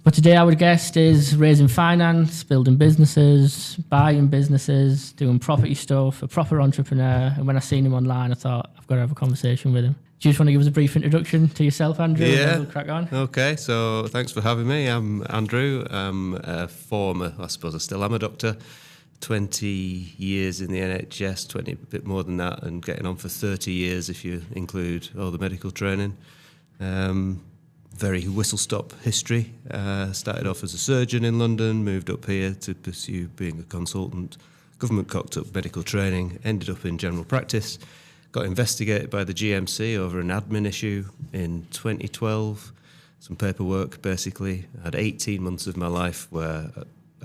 But today our guest is raising finance, building businesses, buying businesses, doing property stuff, a proper entrepreneur. And when I seen him online, I thought, I've got to have a conversation with him. Do you just want to give us a brief introduction to yourself, Andrew? Yeah. And then we'll crack on. Okay, so thanks for having me. I'm Andrew. I'm a former, I suppose I still am a doctor. 20 years in the NHS, 20, a bit more than that, and getting on for 30 years if you include all the medical training. Very whistle-stop history. Started off as a surgeon in London, moved up here to pursue being a consultant. Government cocked up medical training, ended up in general practice. Got investigated by the GMC over an admin issue in 2012. Some paperwork, basically. I had 18 months of my life where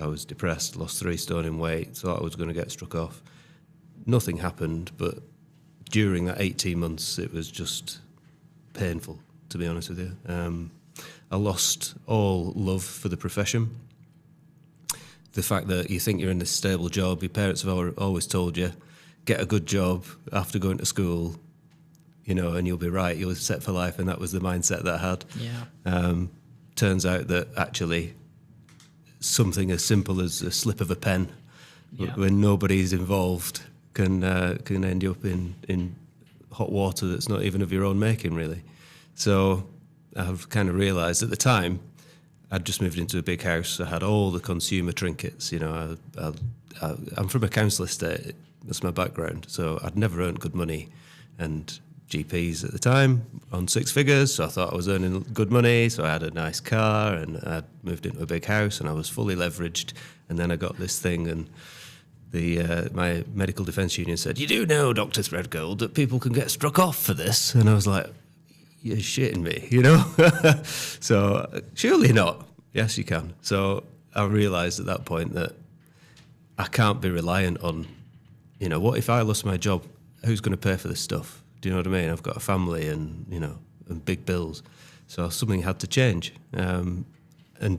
I was depressed, lost 3 stone in weight, thought I was going to get struck off. Nothing happened, but during that 18 months, it was just painful, to be honest with you. I lost all love for the profession. The fact that you think you're in this stable job, your parents have always told you, get a good job after going to school, you know, and you'll be right, you'll be set for life, and that was the mindset that I had. Yeah. Turns out that actually something as simple as a slip of a pen, when nobody's involved, can end you up in hot water that's not even of your own making, really. So I've kind of realised at the time, I'd just moved into a big house. I had all the consumer trinkets. You know, I'm from a council estate. That's my background. So I'd never earned good money, and GPs at the time on 6 figures. So I thought I was earning good money. So I had a nice car, and I moved into a big house, and I was fully leveraged. And then I got this thing, and my medical defence union said, "You do know, Dr Threadgold, that people can get struck off for this." And I was like, "You're shitting me, you know?" So surely not. Yes, you can. So I realised at that point that I can't be reliant on, you know, what if I lost my job? Who's going to pay for this stuff? Do you know what I mean? I've got a family and, you know, and big bills. So something had to change. And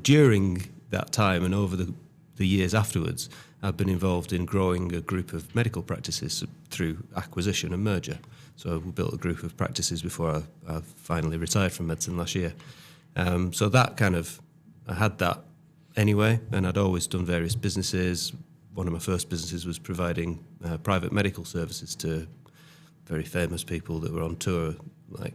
during that time and over the years afterwards, I've been involved in growing a group of medical practices through acquisition and merger. So we built a group of practices before I finally retired from medicine last year. So that kind of, I had that anyway, and I'd always done various businesses. One of my first businesses was providing private medical services to very famous people that were on tour, like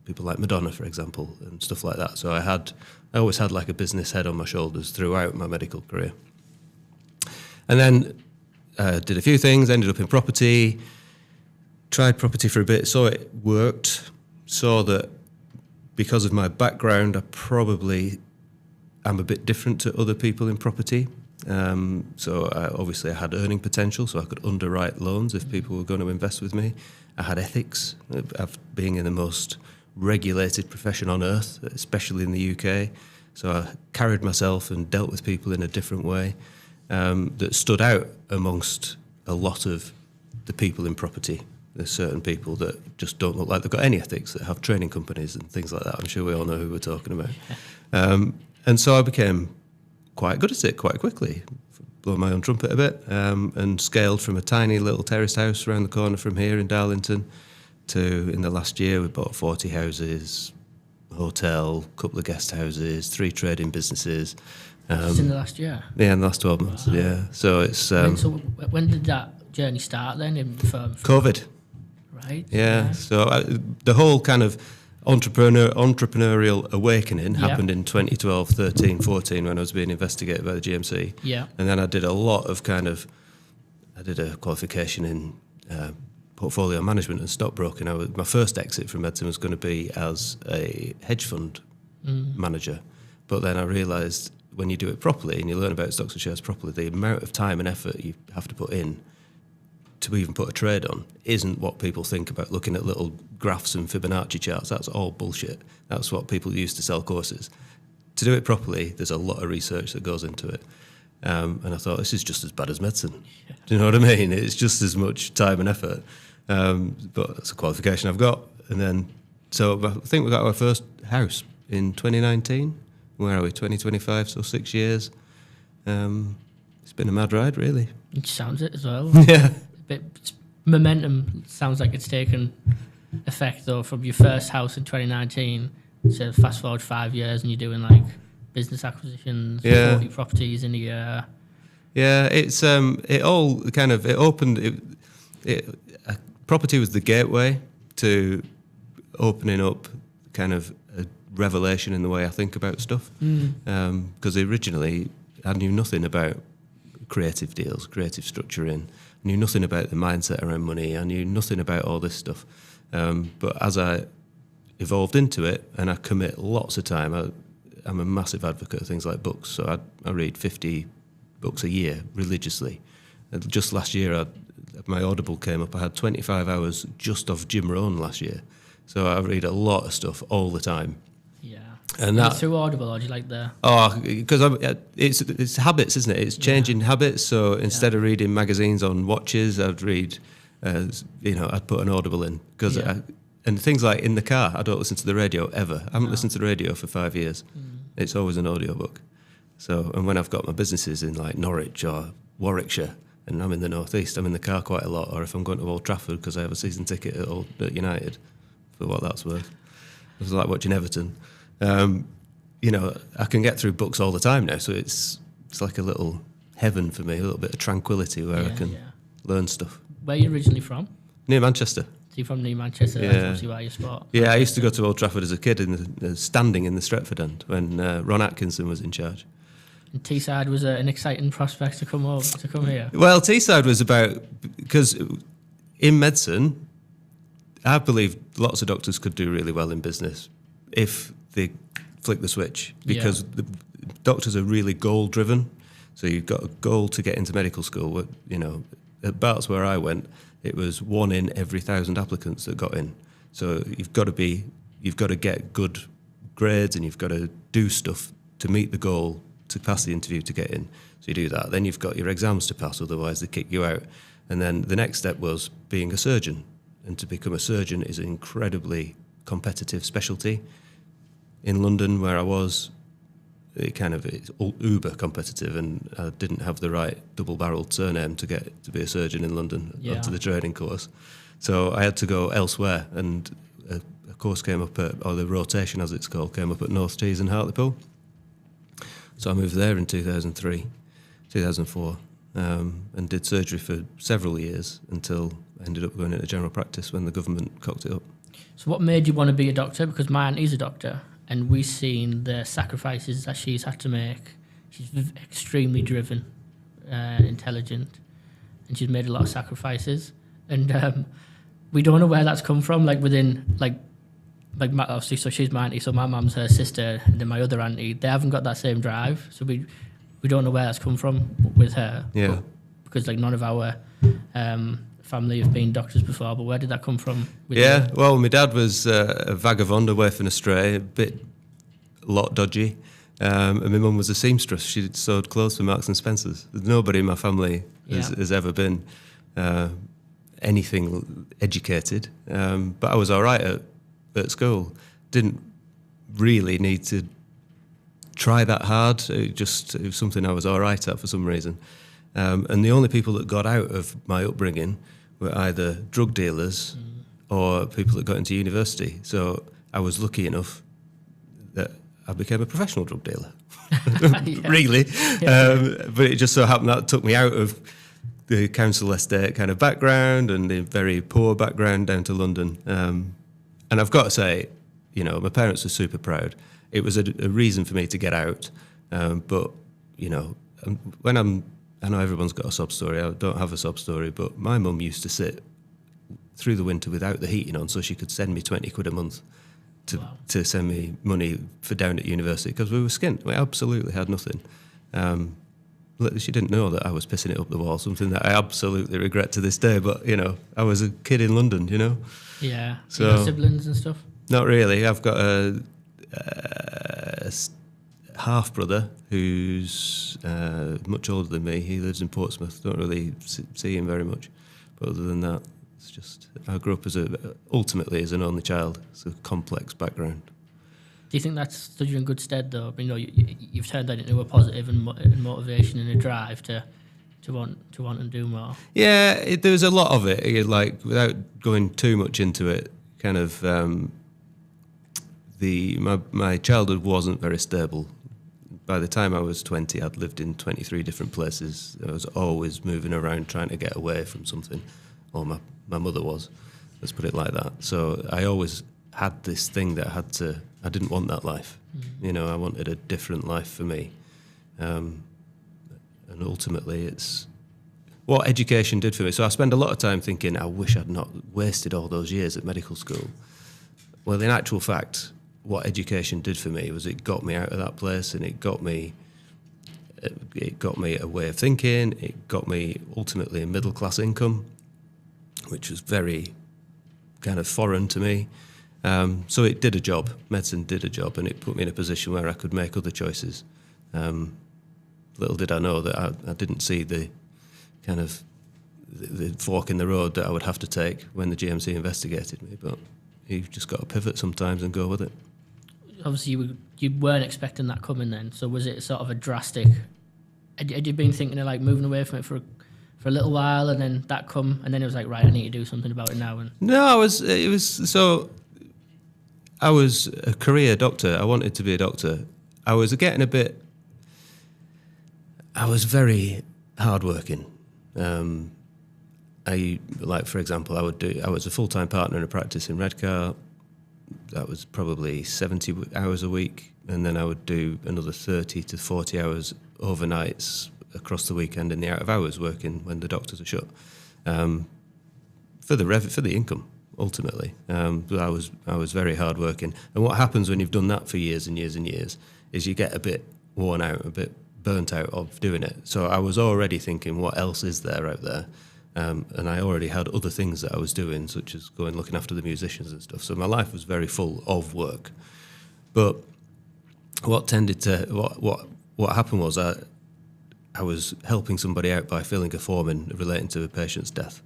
people like Madonna, for example, and stuff like that. So I always had like a business head on my shoulders throughout my medical career. And then did a few things, ended up in property, tried property for a bit, saw it worked, saw that because of my background, I probably am a bit different to other people in property. So obviously I had earning potential, so I could underwrite loans if people were going to invest with me. I had ethics of being in the most regulated profession on earth, especially in the UK. So I carried myself and dealt with people in a different way that stood out amongst a lot of the people in property. There's certain people that just don't look like they've got any ethics, that have training companies and things like that. I'm sure we all know who we're talking about. And so I became quite good at it quite quickly, blow my own trumpet a bit, and scaled from a tiny little terraced house around the corner from here in Darlington to, in the last year, we bought 40 houses, a hotel, a couple of guest houses, 3 trading businesses. Just in the last year? Yeah, in the last 12 months, yeah. So it's... so when did that journey start then in the firm? COVID. Right. Yeah, so the whole kind of entrepreneurial awakening happened in 2012, 13, 14 when I was being investigated by the GMC. Yeah. And then I did a lot of I did a qualification in portfolio management and stockbroking. My first exit from medicine was going to be as a hedge fund manager. But then I realised when you do it properly and you learn about stocks and shares properly, the amount of time and effort you have to put in to even put a trade on isn't what people think about looking at little graphs and Fibonacci charts. That's all bullshit. That's what people use to sell courses. To do it properly, there's a lot of research that goes into it. And I thought, this is just as bad as medicine. Yeah. Do you know what I mean? It's just as much time and effort. But that's a qualification I've got. And then, so I think we got our first house in 2019. Where are we? 2025, so 6 years. It's been a mad ride, really. It sounds it as well. Yeah. Momentum sounds like it's taken effect, though, from your first house in 2019 to fast forward 5 years and you're doing like business acquisitions, Yeah. 40 properties in a year. Yeah, it's it all kind of it opened. Property was the gateway to opening up kind of a revelation in the way I think about stuff. Because originally I knew nothing about creative deals, creative structuring. I knew nothing about the mindset around money. I knew nothing about all this stuff. But as I evolved into it, and I commit lots of time, I'm a massive advocate of things like books. So I read 50 books a year religiously. Just last year, my Audible came up. I had 25 hours just of Jim Rohn last year. So I read a lot of stuff all the time. Yeah. And that through Audible, or do you like the... Oh, because it's habits, isn't it? It's changing habits. So instead of reading magazines on watches, I'd read, I'd put an Audible in. And things like in the car, I don't listen to the radio ever. I haven't listened to the radio for 5 years. It's always an audiobook. So, and when I've got my businesses in like Norwich or Warwickshire, and I'm in the northeast, I'm in the car quite a lot. Or if I'm going to Old Trafford because I have a season ticket at United, for what that's worth. It's like watching Everton. I can get through books all the time now, so it's like a little heaven for me, a little bit of tranquility where I can learn stuff. Where are you originally from? Near Manchester. So you're from near Manchester, that's obviously why you sport. Yeah, I used to go to Old Trafford as a kid, standing in the Stretford end when Ron Atkinson was in charge. And Teesside was an exciting prospect to come here. Well, Teesside was because in medicine, I believe lots of doctors could do really well in business if they flick the switch, because the doctors are really goal driven. So you've got a goal to get into medical school. At Barts where I went, it was 1 in every 1,000 applicants that got in. So you've got to get good grades, and you've got to do stuff to meet the goal to pass the interview to get in. So you do that. Then you've got your exams to pass, otherwise they kick you out. And then the next step was being a surgeon. And to become a surgeon is an incredibly competitive specialty. In London, where I was, it's uber competitive, and I didn't have the right double-barreled surname to get to be a surgeon in London onto the training course. So I had to go elsewhere, and a course came up or the rotation, as it's called, came up at North Tees in Hartlepool. So I moved there in 2004, and did surgery for several years until I ended up going into general practice when the government cocked it up. So what made you want to be a doctor? Because my auntie's a doctor, and we've seen the sacrifices that she's had to make. She's extremely driven, intelligent, and she's made a lot of sacrifices. And we don't know where that's come from, obviously, so she's my auntie, so my mum's her sister, and then my other auntie, they haven't got that same drive. So we don't know where that's come from with her. Yeah. Because none of our family have been doctors before, but where did that come from? Well, my dad was a vagabond, a waif and a stray, a lot dodgy. And my mum was a seamstress. She sewed clothes for Marks and Spencer's. Nobody in my family has ever been anything educated. But I was all right at school. Didn't really need to try that hard. It was something I was all right at for some reason. And the only people that got out of my upbringing were either drug dealers or people that got into university. So I was lucky enough that I became a professional drug dealer, really. But it just so happened that took me out of the council estate kind of background and the very poor background down to London. And I've got to say, my parents were super proud. It was a reason for me to get out. But, I know everyone's got a sob story. I don't have a sob story, but my mum used to sit through the winter without the heating on so she could send me 20 quid a month to send me money for down at university, because we were skint. We absolutely had nothing. She didn't know that I was pissing it up the wall, something that I absolutely regret to this day. But, I was a kid in London, Yeah. So, you got siblings and stuff? Not really. I've got a half-brother who's much older than me. He lives in Portsmouth. Don't really see him very much. But other than that, it's just, I grew up ultimately as an only child. It's a complex background. Do you think that's stood you in good stead, though? You've turned that into a positive and motivation and a drive to want and do more. Yeah, there's a lot of it. Without going too much into it, kind of my childhood wasn't very stable. by the time I was 20, I'd lived in 23 different places. I was always moving around trying to get away from something, or my mother was, let's put it like that. So I always had this thing that I didn't want that life. You know, I wanted a different life for me. And ultimately it's what education did for me. So I spend a lot of time thinking, I wish I'd not wasted all those years at medical school. Well, in actual fact, what education did for me was it got me out of that place, and it got me a way of thinking. It got me ultimately a middle class income, which was very kind of foreign to me. So it did a job. Medicine did a job, and it put me in a position where I could make other choices. Little did I know that I didn't see the kind of the fork in the road that I would have to take when the GMC investigated me, but you've just got to pivot sometimes and go with it. Obviously, you weren't expecting that coming then, so was it sort of a drastic... Had you been thinking of like moving away from it for a little while, and then that come, and then it was like, right, I need to do something about it now? And no, I was a career doctor. I wanted to be a doctor. I was very hardworking. For example, I was a full-time partner in a practice in Redcar. That was probably 70 hours a week, and then I would do another 30 to 40 hours overnights across the weekend in the out of hours, working when the doctors are shut, for the income ultimately. But I was very hardworking, and what happens when you've done that for years and years and years is you get a bit worn out, a bit burnt out of doing it. So I was already thinking, what else is there out there? And I already had other things that I was doing, such as looking after the musicians and stuff. So my life was very full of work. But what happened was I was helping somebody out by filling a form in relating to a patient's death.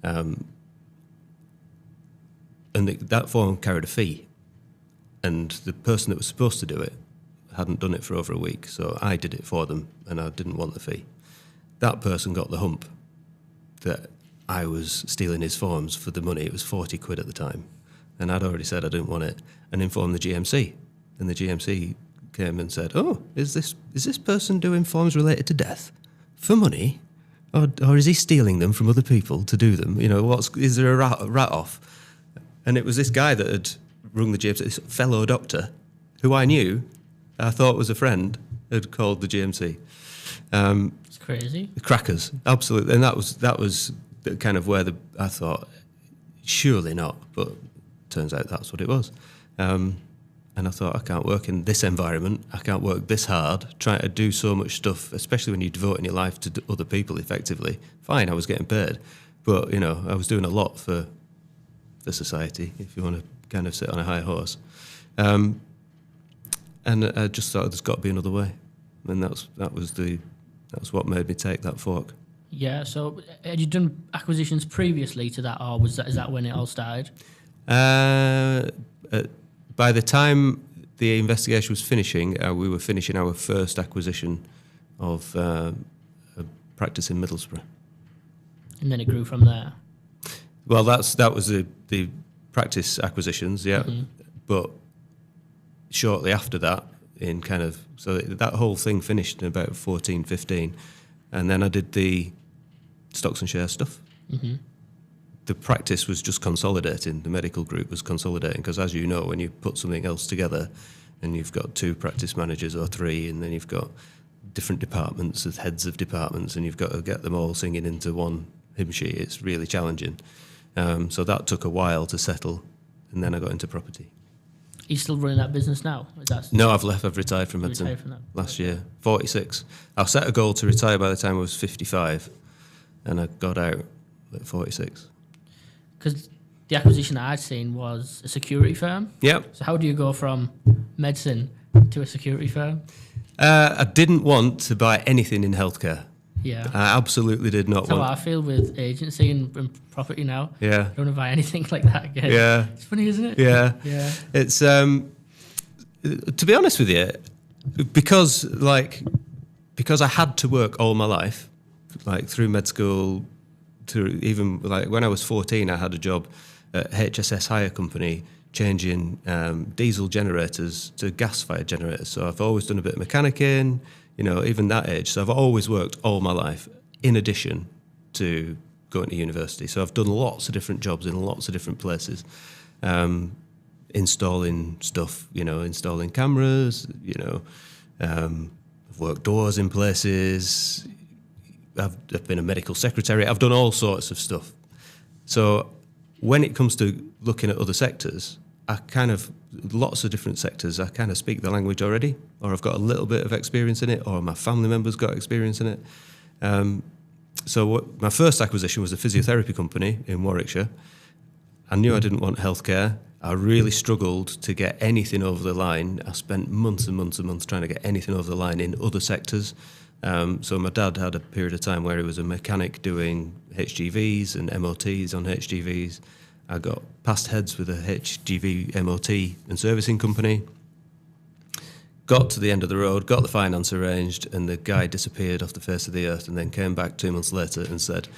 And that form carried a fee. And the person that was supposed to do it hadn't done it for over a week. So I did it for them, and I didn't want the fee. That person got the hump that I was stealing his forms for the money. It was 40 quid at the time. And I'd already said I didn't want it, and informed the GMC. And the GMC came and said, oh, is this person doing forms related to death for money? Or is he stealing them from other people to do them? You know, is there a rat off? And it was this guy that had rung the GMC, this fellow doctor, who I knew, I thought was a friend, had called the GMC. It's crazy. Crackers, absolutely. And that was kind of where I thought, surely not, but turns out that's what it was. And I thought, I can't work in this environment. I can't work this hard, trying to do so much stuff, especially when you're devoting your life to other people effectively. Fine, I was getting paid, but, you know, I was doing a lot for society, if you want to kind of sit on a high horse. And I just thought there's got to be another way. And that's what made me take that fork. Yeah, so had you done acquisitions previously to that, or is that when it all started? By the time the investigation was finishing, we were finishing our first acquisition of a practice in Middlesbrough. And then it grew from there? Well, that was the practice acquisitions, yeah. Mm-hmm. But shortly after that, so that whole thing finished in about 14, 15. And then I did the stocks and shares stuff. Mm-hmm. The practice was just consolidating. The medical group was consolidating because, as you know, when you put something else together and you've got 2 practice managers or 3, and then you've got different departments with heads of departments, and you've got to get them all singing into one hymn sheet, it's really challenging. So that took a while to settle, and then I got into property. Are you still running that business now? No, I've retired from medicine last year, 46. I set a goal to retire by the time I was 55, and I got out at 46. Because the acquisition I'd seen was a security firm. Yep. So how do you go from medicine to a security firm? I didn't want to buy anything in healthcare. Yeah. I absolutely did not That's want... how I feel with agency and property now. Yeah. I don't want to buy anything like that again. Yeah. It's funny, isn't it? Yeah. Yeah. It's, to be honest with you, because I had to work all my life, like through med school, to even like when I was 14, I had a job at HSS Hire Company changing diesel generators to gas-fired generators. So I've always done a bit of mechanicking, even that age. So I've always worked all my life in addition to going to university. So I've done lots of different jobs in lots of different places, installing stuff, installing cameras, I've worked doors in places. I've been a medical secretary. I've done all sorts of stuff. So when it comes to looking at other sectors, lots of different sectors, I kind of speak the language already, or I've got a little bit of experience in it, or my family members got experience in it. So my first acquisition was a physiotherapy company in Warwickshire. I knew I didn't want healthcare. I really struggled to get anything over the line. I spent months and months and months trying to get anything over the line in other sectors. So my dad had a period of time where he was a mechanic doing HGVs and MOTs on HGVs. I got past heads with a HGV MOT and servicing company. Got to the end of the road, got the finance arranged, and the guy disappeared off the face of the earth, and then came back 2 months later and said,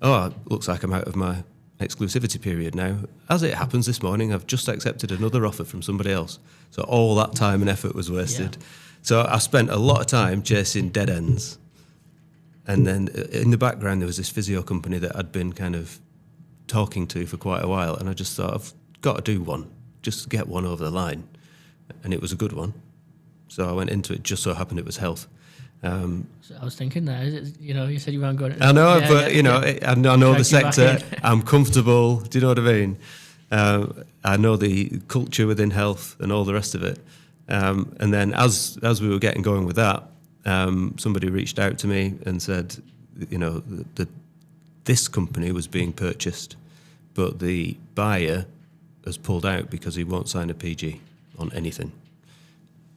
"Oh, it looks like I'm out of my exclusivity period now. As it happens this morning, I've just accepted another offer from somebody else." So all that time and effort was wasted. Yeah. So I spent a lot of time chasing dead ends. And then in the background, there was this physio company that I'd been kind of talking to for quite a while. And I just thought, I've got to do one, just get one over the line. And it was a good one. So I went into it, just so happened it was health. So I was thinking that, you said you weren't going to... I know, I know the sector. I'm comfortable. Do you know what I mean? I know the culture within health and all the rest of it. And then as we were getting going with that, somebody reached out to me and said, this company was being purchased, but the buyer has pulled out because he won't sign a PG on anything.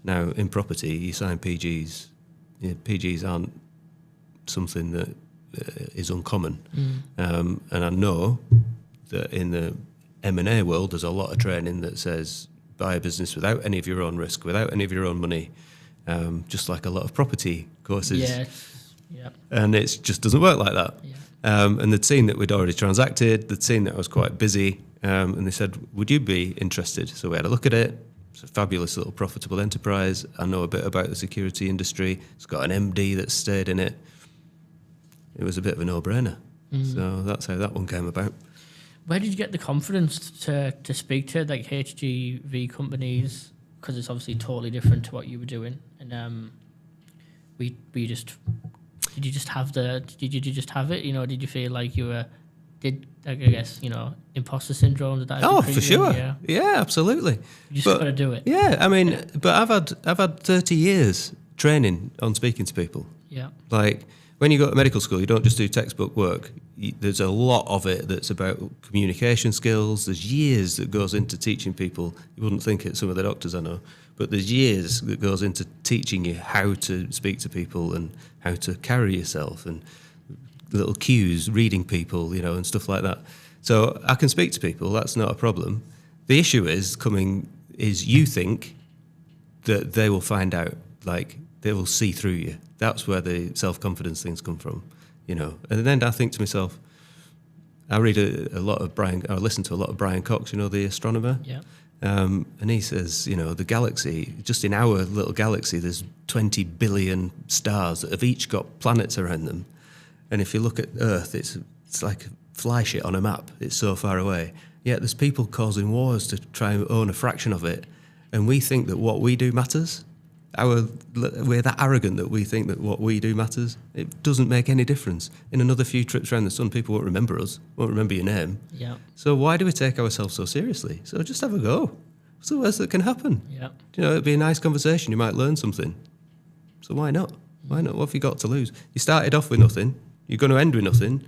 Now, in property, you sign PGs. PGs aren't something that is uncommon. And I know that in the M&A world, there's a lot of training that says buy a business without any of your own risk, without any of your own money, just like a lot of property courses. Yeah. And it just doesn't work like that. Yeah. And they'd seen that we'd already transacted, they'd seen that I was quite busy, and they said, would you be interested? So we had a look at it. It's a fabulous little profitable enterprise. I know a bit about the security industry. It's got an MD that stayed in it. It was a bit of a no-brainer. So that's how that one came about. Where did you get the confidence to speak to like HGV companies? Because it's obviously totally different to what you were doing. And did you just have it? Did you feel like you were? Imposter syndrome? Did that for sure. Yeah, absolutely. You just got to do it. Yeah, I mean, but I've had 30 years training on speaking to people. Yeah. Like when you go to medical school, you don't just do textbook work. There's a lot of it that's about communication skills. There's years that goes into teaching people. You wouldn't think it, some of the doctors I know, but there's years that goes into teaching you how to speak to people and how to carry yourself and little cues, reading people, and stuff like that. So I can speak to people. That's not a problem. The issue is you think that they will find out, like they will see through you. That's where the self-confidence things come from, And then I think to myself, I read a lot of I listen to a lot of Brian Cox, the astronomer. Yeah. And he says, the galaxy, just in our little galaxy, there's 20 billion stars that have each got planets around them. And if you look at Earth, it's like fly shit on a map. It's so far away. Yet there's people causing wars to try and own a fraction of it. And we think that what we do matters. We're that arrogant that we think that what we do matters. It doesn't make any difference. In another few trips around the sun, people won't remember us, won't remember your name. Yeah. So why do we take ourselves so seriously? So just have a go. What's the worst that can happen? Yeah. It'd be a nice conversation. You might learn something. So why not? Why not? What have you got to lose? You started off with nothing. You're going to end with nothing.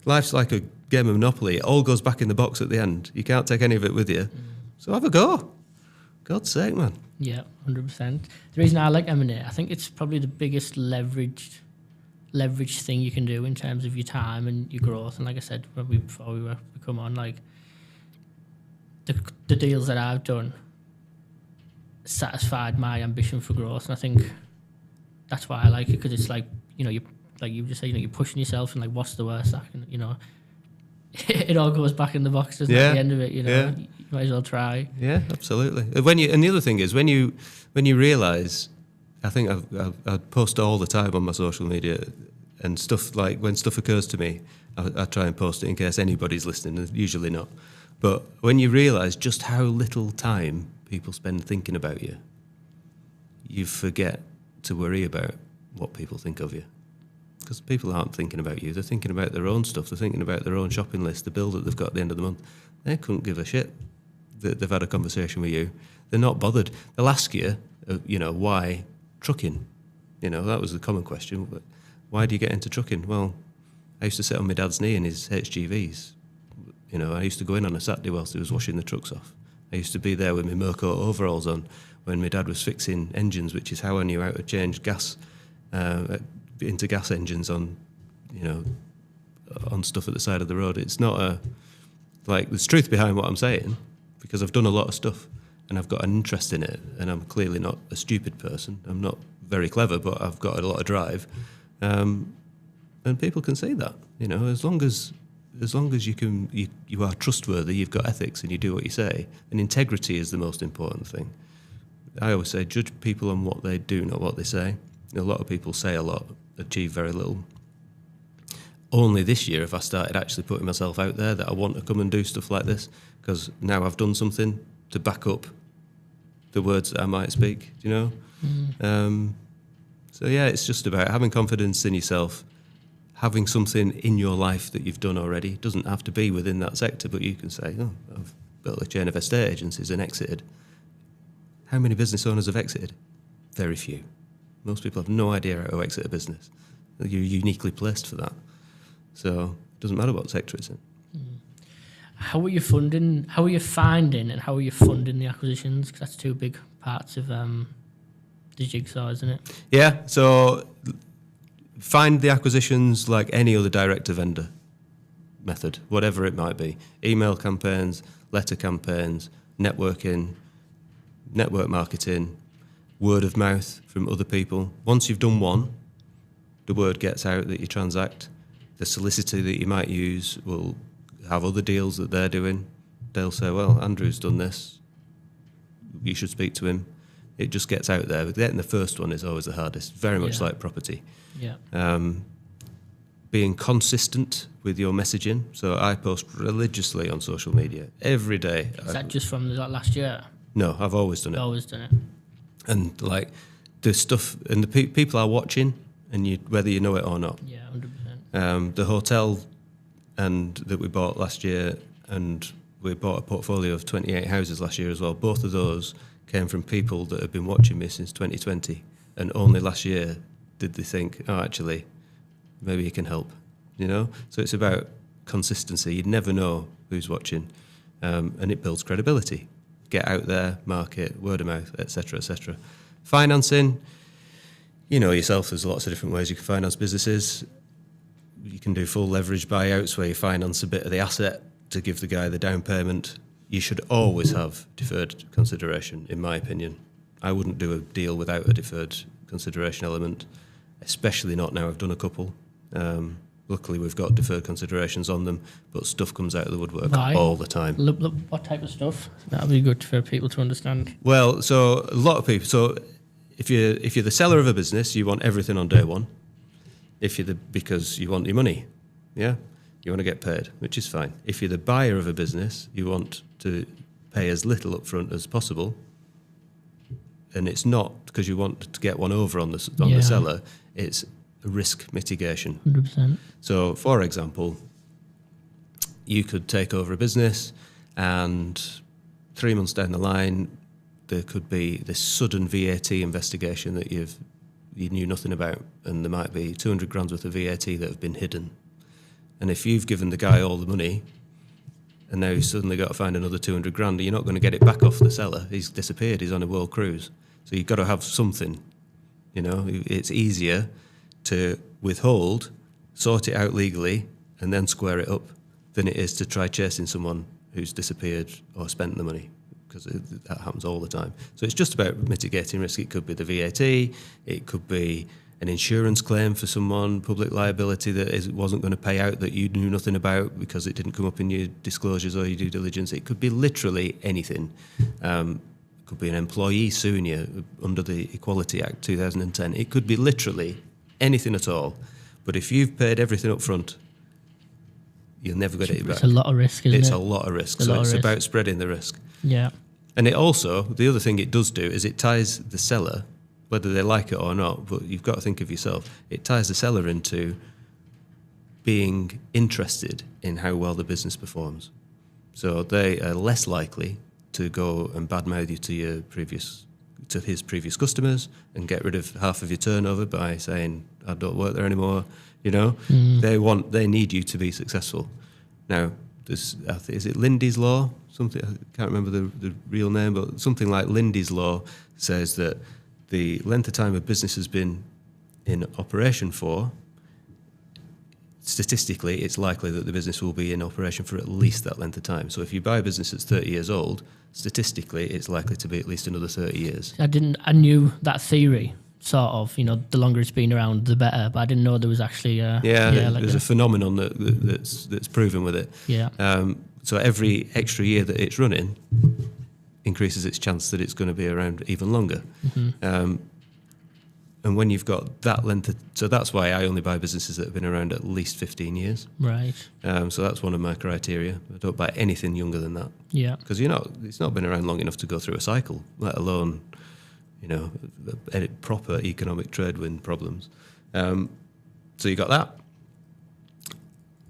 Life's like a game of Monopoly. It all goes back in the box at the end. You can't take any of it with you. So have a go. God's sake, man. Yeah, 100%. The reason I like M&A, I think it's probably the biggest leverage thing you can do in terms of your time and your growth. And like I said before we come on, like the deals that I've done satisfied my ambition for growth. And I think that's why I like it, because it's like, like you just say, you're pushing yourself, and like, what's the worst that can, it all goes back in the box, doesn't it, at the end of it, Might as well try. Yeah, absolutely. And the other thing is when you realise, I think I post all the time on my social media and stuff, like when stuff occurs to me, I try and post it in case anybody's listening, and usually not. But when you realise just how little time people spend thinking about you, you forget to worry about what people think of you. Because people aren't thinking about you, they're thinking about their own stuff, they're thinking about their own shopping list, the bill that they've got at the end of the month. They couldn't give a shit that they've had a conversation with you. They're not bothered. They'll ask you, why trucking? That was the common question. But why do you get into trucking? Well, I used to sit on my dad's knee in his HGVs. I used to go in on a Saturday whilst he was washing the trucks off. I used to be there with my Merco overalls on when my dad was fixing engines, which is how I knew how to change gas into gas engines on stuff at the side of the road. It's not there's truth behind what I'm saying, because I've done a lot of stuff and I've got an interest in it, and I'm clearly not a stupid person. I'm not very clever, but I've got a lot of drive. And people can see that, as long as you are trustworthy, you've got ethics, and you do what you say. And integrity is the most important thing. I always say, judge people on what they do, not what they say. A lot of people say a lot, achieve very little. Only this year have I started actually putting myself out there that I want to come and do stuff like this, because now I've done something to back up the words that I might speak, So yeah, it's just about having confidence in yourself, having something in your life that you've done already. It doesn't have to be within that sector, but you can say, I've built a chain of estate agencies and exited. How many business owners have exited? Very few. Most people have no idea how to exit a business. You're uniquely placed for that. So it doesn't matter what sector it's in. How are you funding? How are you finding and how are you funding the acquisitions? Because that's two big parts of the jigsaw, isn't it? Yeah, so find the acquisitions like any other direct-to-vendor method, whatever it might be. Email campaigns, letter campaigns, networking, network marketing, word of mouth from other people. Once you've done one, the word gets out that you transact. The solicitor that you might use will have other deals that they're doing. They'll say, well, Andrew's done this. You should speak to him. It just gets out there. But getting the first one is always the hardest, very much like property. Yeah. Being consistent with your messaging. So I post religiously on social media every day. Is that just from last year? No, I've always done it. Always done it. And the stuff, and the people are watching, and whether you know it or not. Yeah, 100%. The hotel that we bought last year, and we bought a portfolio of 28 houses last year as well. Both of those came from people that have been watching me since 2020, and only last year did they think, oh, actually, maybe you can help, So it's about consistency. You never know who's watching, and it builds credibility. Get out there, market, word of mouth, etc., etc. Financing, yourself, there's lots of different ways you can finance businesses. You can do full leverage buyouts where you finance a bit of the asset to give the guy the down payment. You should always have deferred consideration, in my opinion. I wouldn't do a deal without a deferred consideration element, especially not now. I've done a couple. Luckily, we've got deferred considerations on them, but stuff comes out of the woodwork all the time. Look, what type of stuff? That would be good for people to understand. Well, so a lot of people. So if you're the seller of a business, you want everything on day one. Because you want your money, yeah, you want to get paid, which is fine. If you're the buyer of a business, you want to pay as little upfront as possible, and it's not because you want to get one over on the seller. It's risk mitigation. 100%. So, for example, you could take over a business, and 3 months down the line, there could be this sudden VAT investigation that you knew nothing about, and there might be 200 grand worth of VAT that have been hidden. And if you've given the guy all the money, and now he's suddenly got to find another 200 grand, you're not going to get it back off the seller. He's disappeared. He's on a world cruise. So you've got to have something. It's easier to withhold, sort it out legally, and then square it up than it is to try chasing someone who's disappeared or spent the money, because that happens all the time. So it's just about mitigating risk. It could be the VAT, it could be an insurance claim for someone, public liability that wasn't going to pay out that you knew nothing about because it didn't come up in your disclosures or your due diligence. It could be literally anything. It could be an employee suing you under the Equality Act 2010. It could be literally anything at all. But if you've paid everything up front, you'll never get it back. It's a lot of risk, isn't it? It's a lot of risk. So it's about spreading the risk. Yeah. And it also, the other thing it does do is it ties the seller, whether they like it or not, but you've got to think of yourself, it ties the seller into being interested in how well the business performs. So they are less likely to go and badmouth you to his previous customers and get rid of half of your turnover by saying, I don't work there anymore. You know, they need you to be successful. Now, is it Lindy's Law? Something, I can't remember the real name, but something like Lindy's Law says that the length of time a business has been in operation for, statistically, it's likely that the business will be in operation for at least that length of time. So if you buy a business that's 30 years old, statistically, it's likely to be at least another 30 years. I knew that theory, sort of, the longer it's been around, the better, but I didn't know there was actually there's a phenomenon that's proven with it. Yeah. So every extra year that it's running increases its chance that it's going to be around even longer. Mm-hmm. And when you've got that length, so that's why I only buy businesses that have been around at least 15 years. Right. So that's one of my criteria. I don't buy anything younger than that. Yeah. Because it's not been around long enough to go through a cycle, let alone, proper economic trade wind problems. So you got that.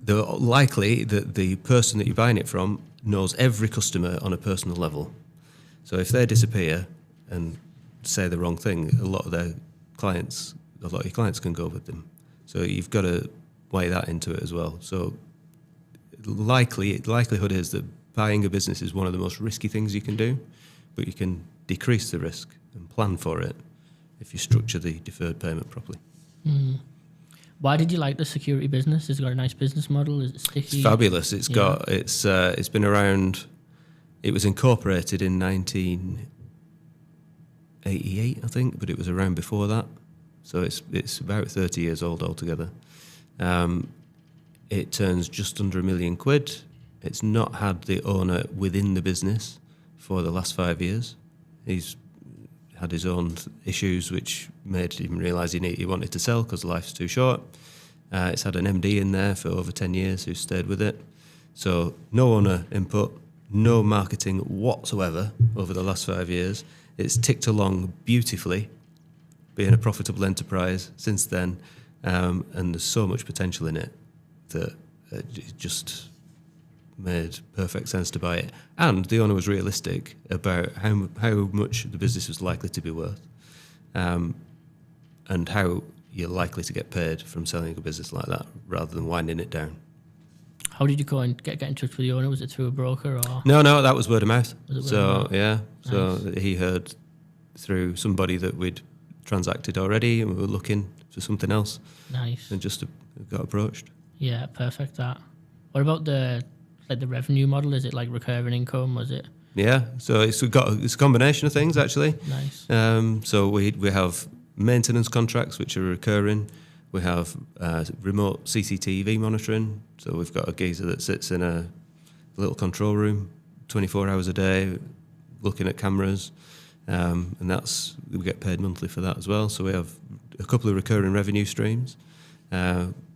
They're likely that the person that you're buying it from knows every customer on a personal level. So if they disappear and say the wrong thing, a lot of your clients can go with them. So you've got to weigh that into it as well. So likelihood is that buying a business is one of the most risky things you can do, but you can decrease the risk and plan for it if you structure the deferred payment properly. Mm. Why did you like the security business? Has it got a nice business model? Is it sticky? It's fabulous. It's been around. It was incorporated in 1988, I think, but it was around before that. So it's about 30 years old altogether. It turns just under £1 million. It's not had the owner within the business for the last 5 years. He's had his own issues which made him realise he wanted to sell because life's too short. It's had an MD in there for over 10 years who stayed with it. So no owner input, no marketing whatsoever over the last 5 years. It's ticked along beautifully, being a profitable enterprise since then, and there's so much potential in it that it just made perfect sense to buy it. And the owner was realistic about how much the business was likely to be worth, and how you're likely to get paid from selling a business like that rather than winding it down. How did you go and get in touch with the owner? Was it through a broker or? No, that was word of mouth. So he heard through somebody that we'd transacted already and we were looking for something else. Nice. And just got approached. Yeah, perfect that. What about the revenue model? Is it like recurring income? Was it? Yeah, so it's a combination of things actually. Nice. So we have maintenance contracts which are recurring. We have remote CCTV monitoring. So we've got a geezer that sits in a little control room 24 hours a day looking at cameras. And we get paid monthly for that as well. So we have a couple of recurring revenue streams.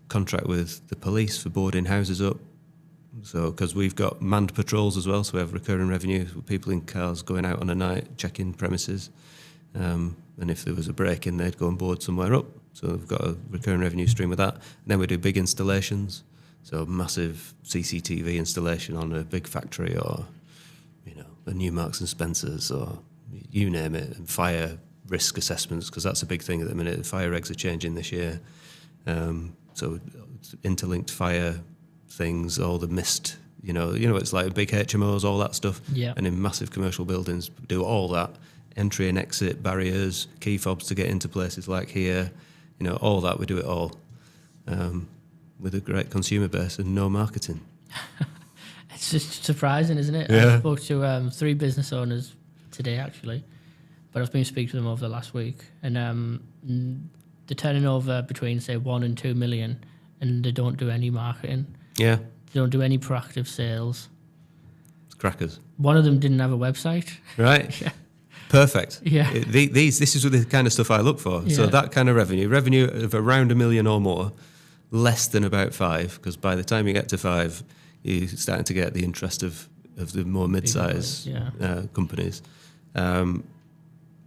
Contract with the police for boarding houses up. So because we've got manned patrols as well, so we have recurring revenue with people in cars going out on a night, checking premises. And if there was a break-in, they'd go and board somewhere up. So we've got a recurring revenue stream with that. And then we do big installations. So massive CCTV installation on a big factory or, a new Marks and Spencer's or you name it. And fire risk assessments, because that's a big thing at the minute. Fire regs are changing this year. So interlinked fire things, all the mist, it's like big HMOs, all that stuff. Yeah. And in massive commercial buildings, do all that. Entry and exit barriers, key fobs to get into places like here, all that, we do it all with a great consumer base and no marketing. It's just surprising, isn't it? Yeah. I spoke to 3 business owners today, actually, but I've been speaking to them over the last week, and they're turning over between say 1 and 2 million, and they don't do any marketing. Yeah. They don't do any proactive sales. It's crackers. One of them didn't have a website. Right. Yeah. Perfect. Yeah. This is the kind of stuff I look for. Yeah. So that kind of revenue of around 1 million or more, less than about 5, because by the time you get to 5, you're starting to get the interest of the more mid-size companies.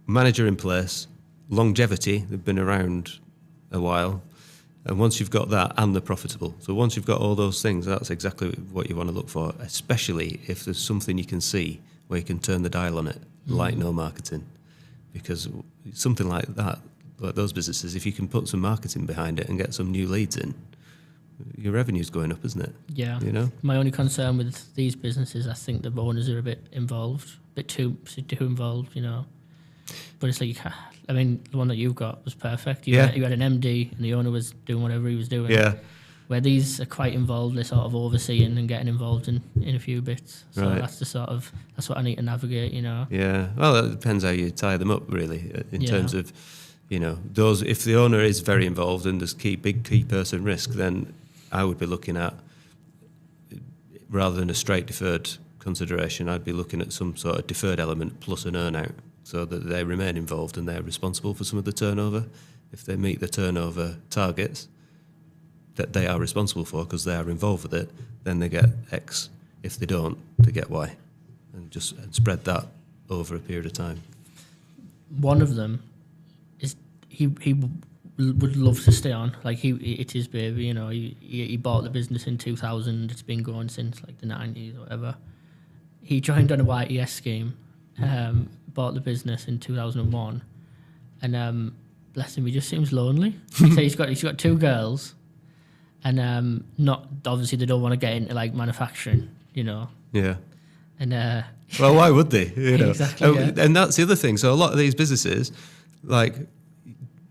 Manager in place, longevity, they've been around a while. And once you've got that, and they're profitable. So once you've got all those things, that's exactly what you want to look for, especially if there's something you can see where you can turn the dial on it, like no marketing. Because something like that, like those businesses, if you can put some marketing behind it and get some new leads in, your revenue's going up, isn't it? Yeah. You know? My only concern with these businesses, I think the owners are a bit involved, a bit too involved, you know. But it's like, I mean, the one that you've got was perfect. You had an MD and the owner was doing whatever he was doing. Yeah. Where these are quite involved, they're sort of overseeing and getting involved in a few bits. So that's what I need to navigate, you know. Yeah. Well, it depends how you tie them up, really, in terms of, you know, those. If the owner is very involved and there's big key person risk, then I would be looking at, rather than a straight deferred consideration, I'd be looking at some sort of deferred element plus an earn out, so that they remain involved and they're responsible for some of the turnover. If they meet the turnover targets that they are responsible for because they are involved with it, then they get X. If they don't, they get Y. And just spread that over a period of time. One of them is he would love to stay on. Like, it's his baby, you know. He bought the business in 2000. It's been going since like the 90s or whatever. He joined on a YES scheme, bought the business in 2001, and bless him, he just seems lonely. So he's got 2 girls, and not obviously they don't want to get into like manufacturing, you know. Yeah. And well, why would they? You know? Exactly. And that's the other thing. So a lot of these businesses, like,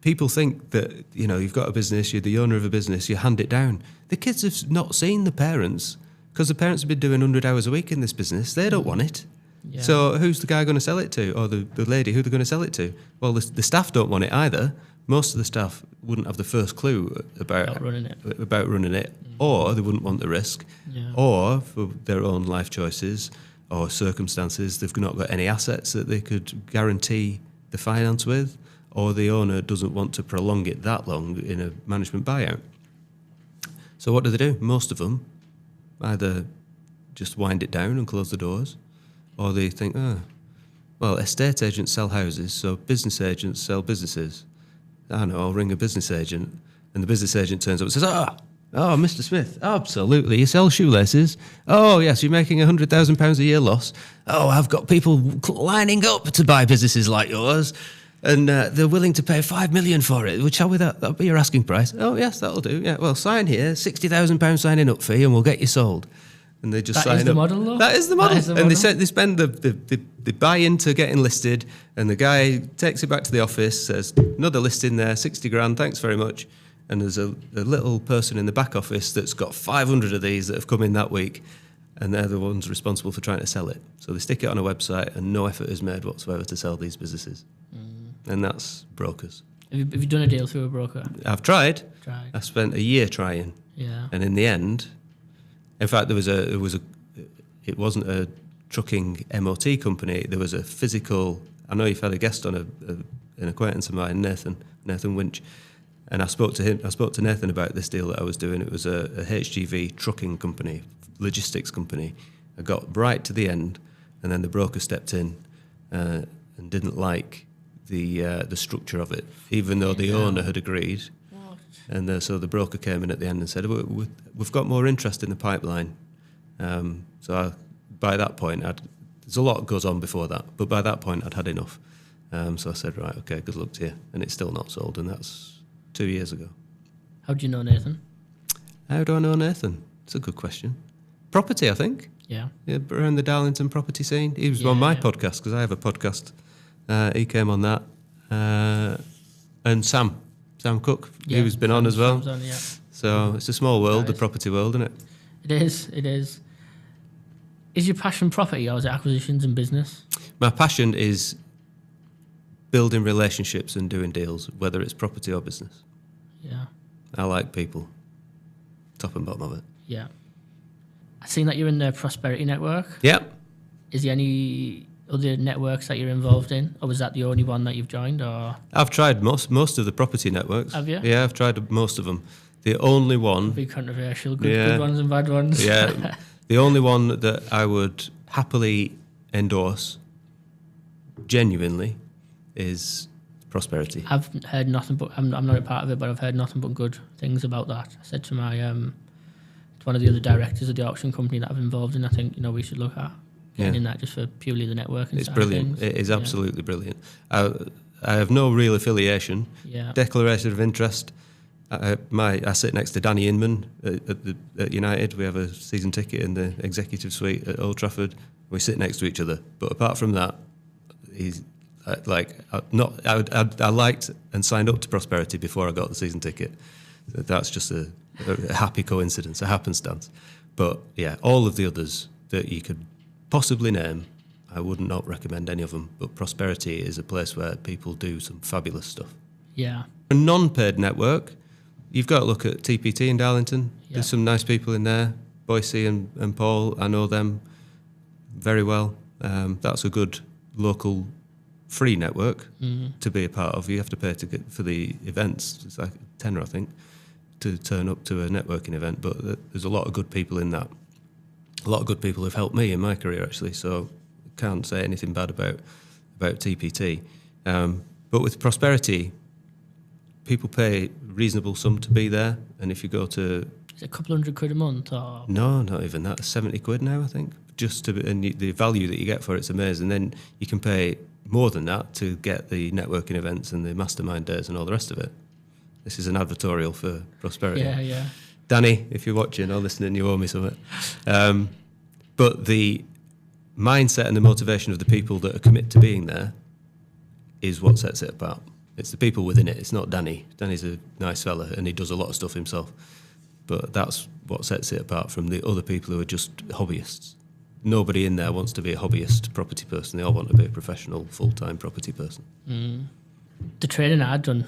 people think that, you know, you've got a business, you're the owner of a business, you hand it down. The kids have not seen the parents because the parents have been doing 100 hours a week in this business. They don't want it. Yeah. So who's the guy going to sell it to, or the lady who they're going to sell it to? Well, the staff don't want it either. Most of the staff wouldn't have the first clue about running it, or they wouldn't want the risk, or for their own life choices or circumstances, they've not got any assets that they could guarantee the finance with, or the owner doesn't want to prolong it that long in a management buyout. So what do? Most of them either just wind it down and close the doors, or they think, well, estate agents sell houses, so business agents sell businesses. I don't know, I'll ring a business agent, and the business agent turns up and says, oh, Mr. Smith, absolutely, you sell shoelaces. Oh, yes, you're making £100,000 a year loss. Oh, I've got people lining up to buy businesses like yours, and they're willing to pay $5 million for it. Which, that'll be your asking price. Oh, yes, that'll do. Yeah, well, sign here, £60,000 signing up fee, and we'll get you sold. And they just sign up. That is the model, though? That is the model. And they spend they buy into getting listed, and the guy takes it back to the office, says, another listing there, 60 grand, thanks very much. And there's a little person in the back office that's got 500 of these that have come in that week, and they're the ones responsible for trying to sell it. So they stick it on a website, and no effort is made whatsoever to sell these businesses. And that's brokers. Have you done a deal through a broker? I've tried. I spent a year trying. Yeah. And in the end, in fact, it wasn't a trucking MOT company. There was a physical. I know you've had a guest on an acquaintance of mine, Nathan Winch, and I spoke to him. I spoke to Nathan about this deal that I was doing. It was a HGV trucking company, logistics company. I got right to the end, and then the broker stepped in and didn't like the structure of it, even though the owner had agreed. And so the broker came in at the end and said, we've got more interest in the pipeline. By that point, there's a lot goes on before that, but by that point I'd had enough. So I said, right, okay, good luck to you. And it's still not sold, and that's 2 years ago. How do you know Nathan? How do I know Nathan? It's a good question. Property, I think. Yeah, around the Darlington property scene. He was on my podcast, because I have a podcast. He came on that. And Sam Cook, he's been on as well. On, yeah. So it's a small world, the property world, isn't it? It is. Is your passion property, or is it acquisitions and business? My passion is building relationships and doing deals, whether it's property or business. Yeah. I like people, top and bottom of it. Yeah. I've seen that you're in the Prosperity Network. Yeah. Is there any other networks that you're involved in, or was that the only one that you've joined? Or I've tried most of the property networks. have you? Yeah, I've tried most of them. The only one... Be controversial. Good ones and bad ones. Yeah. The only one that I would happily endorse, genuinely, is Prosperity. I've heard nothing but... I'm not a part of it, but I've heard nothing but good things about that. I said to my... to one of the other directors of the auction company that I'm involved in, I think, we should look at getting in that just for purely the networking It's side brilliant. of things. It is absolutely brilliant. I have no real affiliation. Yeah. Declaration of interest. I sit next to Danny Inman at United. We have a season ticket in the executive suite at Old Trafford. We sit next to each other. But apart from that, he's I liked and signed up to Prosperity before I got the season ticket. That's just a happy coincidence, a happenstance. But yeah, all of the others that you could possibly name, I would not recommend any of them. But Prosperity is a place where people do some fabulous stuff. Yeah. A non-paid network, you've got to look at TPT in Darlington. Yeah. There's some nice people in there. Boise and Paul, I know them very well. That's a good local free network to be a part of. You have to pay to get for the events. It's like £10, I think, to turn up to a networking event. But there's a lot of good people in that. A lot of good people have helped me in my career, actually. So can't say anything bad about TPT. But with Prosperity, people pay a reasonable sum to be there. And if you go to... Is it a couple £100 a month? Or? No, not even that. £70 now, I think. And the value that you get for it's amazing. Then you can pay more than that to get the networking events and the mastermind days and all the rest of it. This is an advertorial for Prosperity. Yeah, yeah. Danny, if you're watching or listening, you owe me something. But the mindset and the motivation of the people that are committed to being there is what sets it apart. It's the people within it. It's not Danny. Danny's a nice fella and he does a lot of stuff himself. But that's what sets it apart from the other people who are just hobbyists. Nobody in there wants to be a hobbyist property person. They all want to be a professional, full-time property person. The training I'd done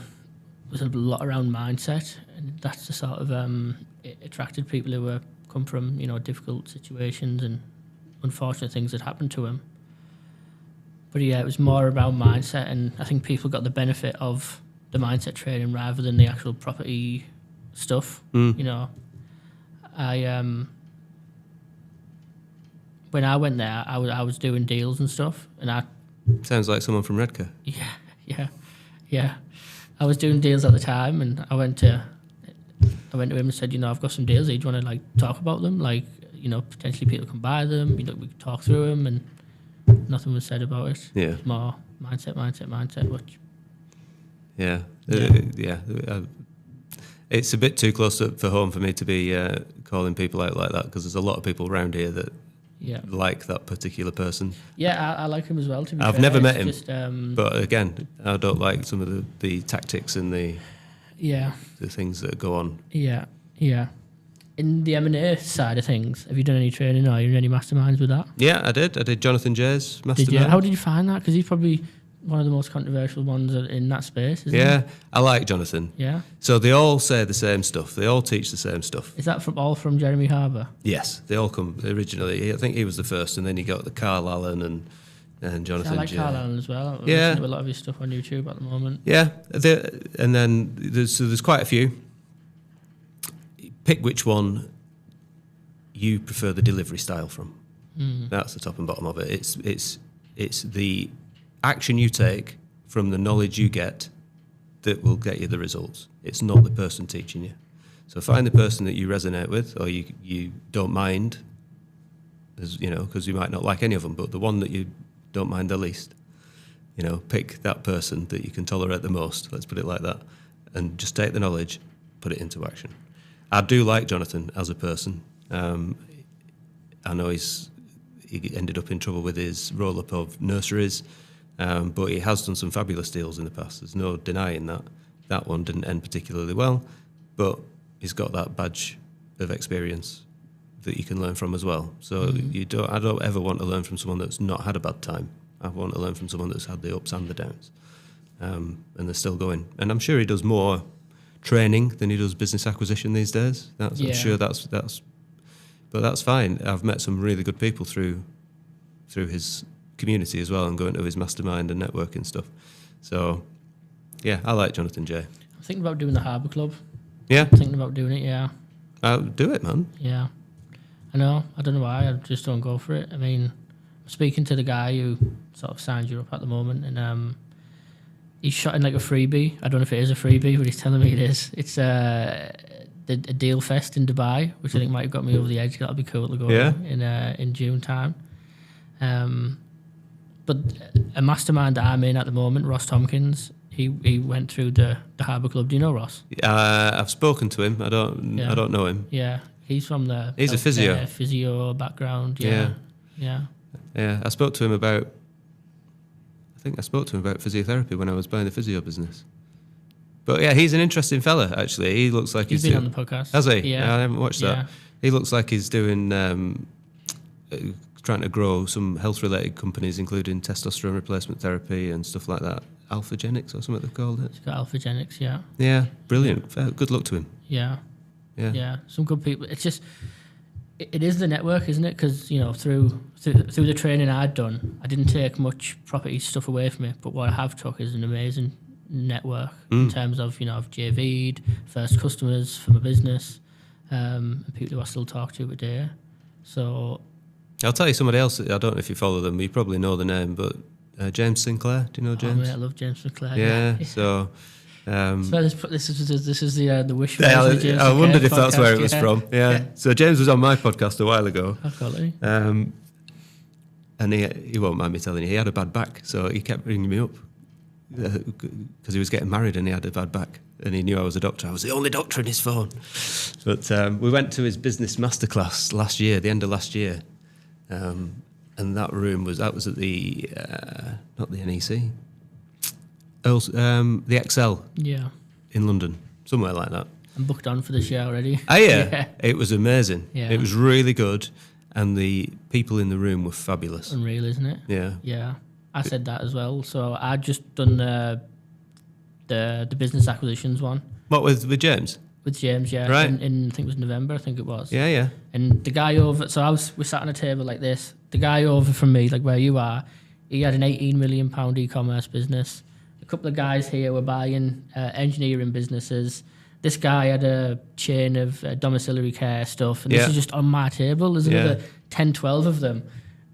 was a lot around mindset, and that's the sort of it attracted people who were come from difficult situations and unfortunate things that happened to them. But yeah, it was more about mindset, and I think people got the benefit of the mindset training rather than the actual property stuff. When I went there, I was doing deals and stuff, and Sounds like someone from Redcar. Yeah. I was doing deals at the time, and I went to him and said, I've got some deals. Do you want to talk about them? Potentially people can buy them. We can talk through them, and nothing was said about it. Yeah. It was more mindset. Which it's a bit too close for home for me to be calling people out like that, because there's a lot of people around here that like that particular person. Yeah, I like him as well. I've never met him, just, but again, I don't like some of the tactics and the things that go on. Yeah. In the M&A side of things, have you done any training or are you in any masterminds with that? Yeah, I did Jonathan Jay's mastermind. Did you? How did you find that? Because he's probably one of the most controversial ones in that space, isn't he? Yeah, I like Jonathan. Yeah. So they all say the same stuff. They all teach the same stuff. Is that all from Jeremy Harbour? Yes, they all come originally. I think he was the first, and then you got the Carl Allen and Jonathan. I like Carl Allen as well. I listen to a lot of his stuff on YouTube at the moment. Yeah, and then there's quite a few. Pick which one you prefer the delivery style from. That's the top and bottom of it. It's the action you take from the knowledge you get that will get you the results. It's not the person teaching you. So find the person that you resonate with, or you don't mind, because you might not like any of them, but the one that you don't mind the least. Pick that person that you can tolerate the most, let's put it like that, and just take the knowledge, put it into action. I do like Jonathan as a person. I know he ended up in trouble with his roll-up of nurseries, but he has done some fabulous deals in the past. There's no denying that. That one didn't end particularly well, but he's got that badge of experience that you can learn from as well. So I don't ever want to learn from someone that's not had a bad time. I want to learn from someone that's had the ups and the downs, and they're still going. And I'm sure he does more training than he does business acquisition these days. I'm sure that's, but that's fine. I've met some really good people through his community as well, and going to his mastermind and networking stuff. So, yeah, I like Jonathan J. I'm thinking about doing the Harbour Club. Yeah? I'm thinking about doing it, yeah. Do it, man. Yeah. I know. I don't know why. I just don't go for it. I mean, I'm speaking to the guy who sort of signs you up at the moment, and he's shot in like a freebie. I don't know if it is a freebie, but he's telling me it is. It's a deal fest in Dubai, which I think might have got me over the edge. That'll be cool to go in June time. But a mastermind that I'm in at the moment, Ross Tompkins, he went through the Harbour Club. Do you know Ross? I've spoken to him. I don't know him. Yeah, he's from the he's a physio background. Yeah. I spoke to him about physiotherapy when I was buying the physio business. But yeah, he's an interesting fella, actually. He looks like he's been on the podcast. Has he? Yeah. I haven't watched that. He looks like he's doing trying to grow some health-related companies, including testosterone replacement therapy and stuff like that. Alphagenics or something they've called it. It's got Alphagenics, yeah. Yeah, brilliant. Good luck to him. Yeah. Some good people. It's just, it is the network, isn't it? Because through the training I'd done, I didn't take much property stuff away from it, but what I have took is an amazing network in terms of I've JV'd, first customers for my business, and people who I still talk to today. So I'll tell you somebody else. I don't know if you follow them. You probably know the name, but James Sinclair. Do you know James? I love James Sinclair. Yeah. So. This is the wish. I wondered if that's where it was from. Yeah. So James was on my podcast a while ago. Absolutely. And he won't mind me telling you, he had a bad back, so he kept ringing me up because he was getting married and he had a bad back, and he knew I was a doctor. I was the only doctor in his phone. But we went to his business masterclass last year, the end of last year, and that was at the not the NEC. The Excel in London, somewhere like that. I'm booked on for this year already. Oh, yeah. It was amazing. Yeah. It was really good, and the people in the room were fabulous. Unreal, isn't it? Yeah. Yeah. I said that as well. So I'd just done the business acquisitions one. What, with James? With James, yeah. Right. In I think it was November, I think it was. Yeah. And the guy over, we sat on a table like this. The guy over from me, like where you are, he had an £18 million e-commerce business. A couple of guys here were buying engineering businesses. This guy had a chain of domiciliary care stuff, and this is just on my table. There's another 10, 12 of them.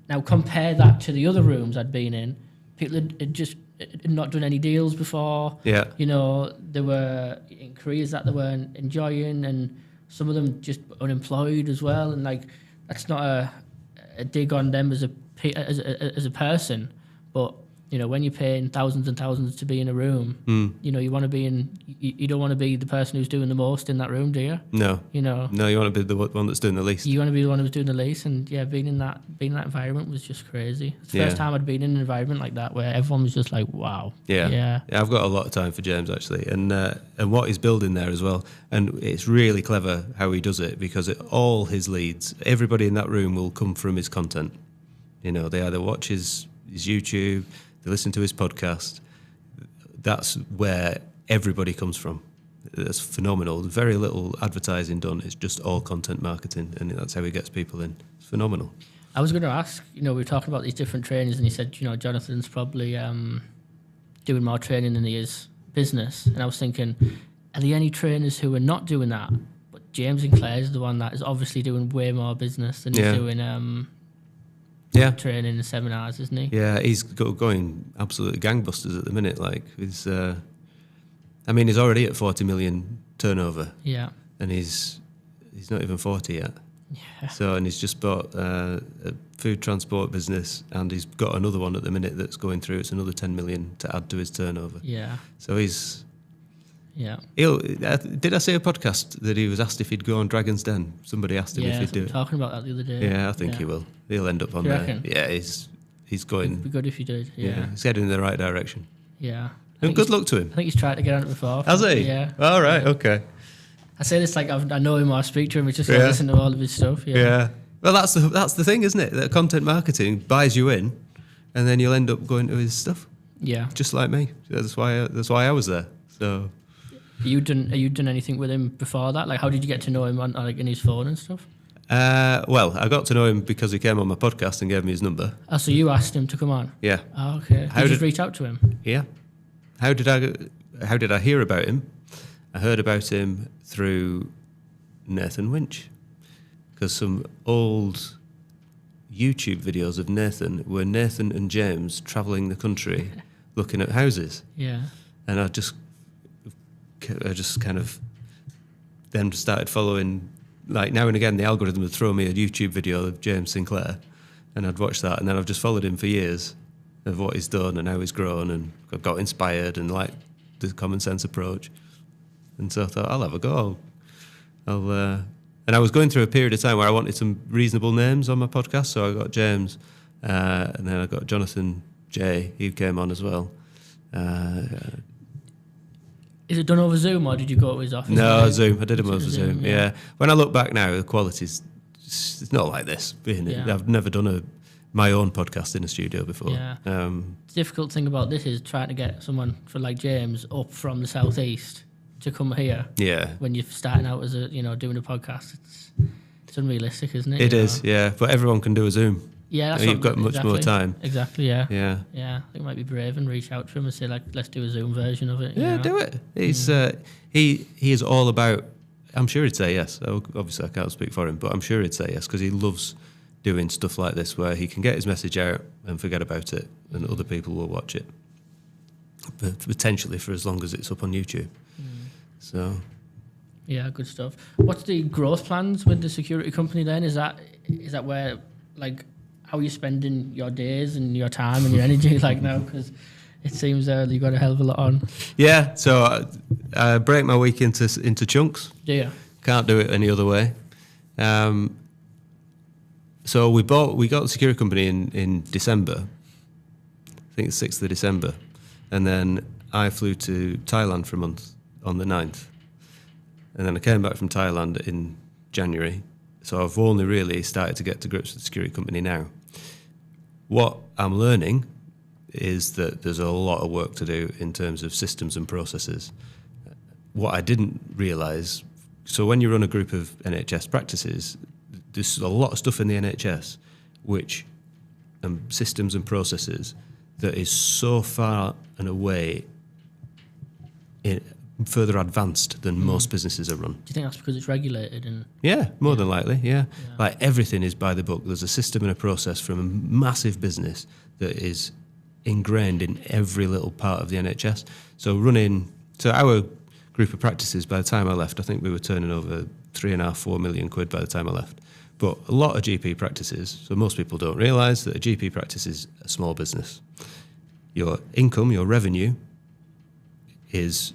Now compare that to the other rooms I'd been in. People had just not done any deals before. Yeah. There were inquiries that they weren't enjoying, and some of them just unemployed as well. And like, that's not a dig on them as a person, but when you're paying thousands and thousands to be in a room, you want to be you don't want to be the person who's doing the most in that room, do you? No. No, you want to be the one that's doing the least. You want to be the one who's doing the least, and being in that environment was just crazy. It's the first time I'd been in an environment like that where everyone was just like, wow. Yeah. I've got a lot of time for James, actually, and what he's building there as well. And it's really clever how he does it, because all his leads, everybody in that room will come from his content. They either watch his YouTube, they listen to his podcast. That's where everybody comes from. That's phenomenal. Very little advertising done. It's just all content marketing, and that's how he gets people in. It's phenomenal. I was going to ask, we were talking about these different trainings, and you said, Jonathan's probably doing more training than he is business. And I was thinking, are there any trainers who are not doing that? But James and Claire's the one that is obviously doing way more business than he's doing training and seminars, isn't he? Yeah, he's going absolutely gangbusters at the minute. Like, he's already at 40 million turnover. Yeah, and he's not even 40 yet. Yeah. So, and he's just bought a food transport business, and he's got another one at the minute that's going through. It's another 10 million to add to his turnover. Yeah. So he's. Yeah. Did I say a podcast that he was asked if he'd go on Dragon's Den? Somebody asked him if he'd do it. Talking about that the other day. Yeah, I think he will. He'll end up on there. Reckon? Yeah, he's going. It'd be good if he did. Yeah. He's heading in the right direction. Yeah. And good luck to him. I think he's tried to get on it before. Has he? Yeah. All right. Okay. I say this like I know him or I speak to him. It's just like listen to all of his stuff. Yeah. Well, that's the thing, isn't it? That content marketing buys you in, and then you'll end up going to his stuff. Yeah. Just like me. That's why I was there. So. Are you done anything with him before that? Like, how did you get to know him on like in his phone and stuff? Well, I got to know him because he came on my podcast and gave me his number. Oh, so you asked him to come on? Yeah. Oh, okay. Did you just reach out to him? Yeah. How did I hear about him? I heard about him through Nathan Winch, because some old YouTube videos of Nathan were Nathan and James travelling the country looking at houses. Yeah. And I just kind of then started following, like now and again the algorithm would throw me a YouTube video of James Sinclair and I'd watch that, and then I've just followed him for years of what he's done and how he's grown, and I've got inspired and liked the common sense approach. And so I thought, I'll have a go. And I was going through a period of time where I wanted some reasonable names on my podcast, so I got James, and then I got Jonathan J, who came on as well. Is it done over Zoom, or did you go to his office? No, Zoom. I did him over Zoom, yeah. When I look back now, the quality's it's not like this. I've never done my own podcast in a studio before. Yeah. The difficult thing about this is trying to get someone for like James up from the southeast to come here. Yeah. When you're starting out as doing a podcast, it's unrealistic, isn't it? It is, yeah. But everyone can do a Zoom. Yeah, that's you've got much more time. Exactly, yeah. Yeah. Yeah, I think it might be brave and reach out to him and say, like, let's do a Zoom version of it. Yeah, do it. He's he is all about. I'm sure he'd say yes. Obviously, I can't speak for him, but I'm sure he'd say yes because he loves doing stuff like this where he can get his message out and forget about it, and other people will watch it. But potentially for as long as it's up on YouTube. So. Yeah, good stuff. What's the growth plans with the security company then? Is that where, like, how are you spending your days and your time and your energy like now? Because it seems you've got a hell of a lot on. Yeah, so I break my week into chunks. Yeah. Can't do it any other way. So we got the security company in December. I think it's 6th of December. And then I flew to Thailand for a month on the 9th. And then I came back from Thailand in January. So I've only really started to get to grips with the security company now. What I'm learning is that there's a lot of work to do in terms of systems and processes. What I didn't realise, so when you run a group of NHS practices, there's a lot of stuff in the NHS, which systems and processes, that is so far and away further advanced than most businesses are run. Do you think that's because it's regulated? Yeah, more than likely, yeah. Like everything is by the book. There's a system and a process from a massive business that is ingrained in every little part of the NHS. So our group of practices, by the time I left, I think we were turning over 3.5-4 million quid by the time I left. But a lot of GP practices, so most people don't realise that a GP practice is a small business. Your income, your revenue is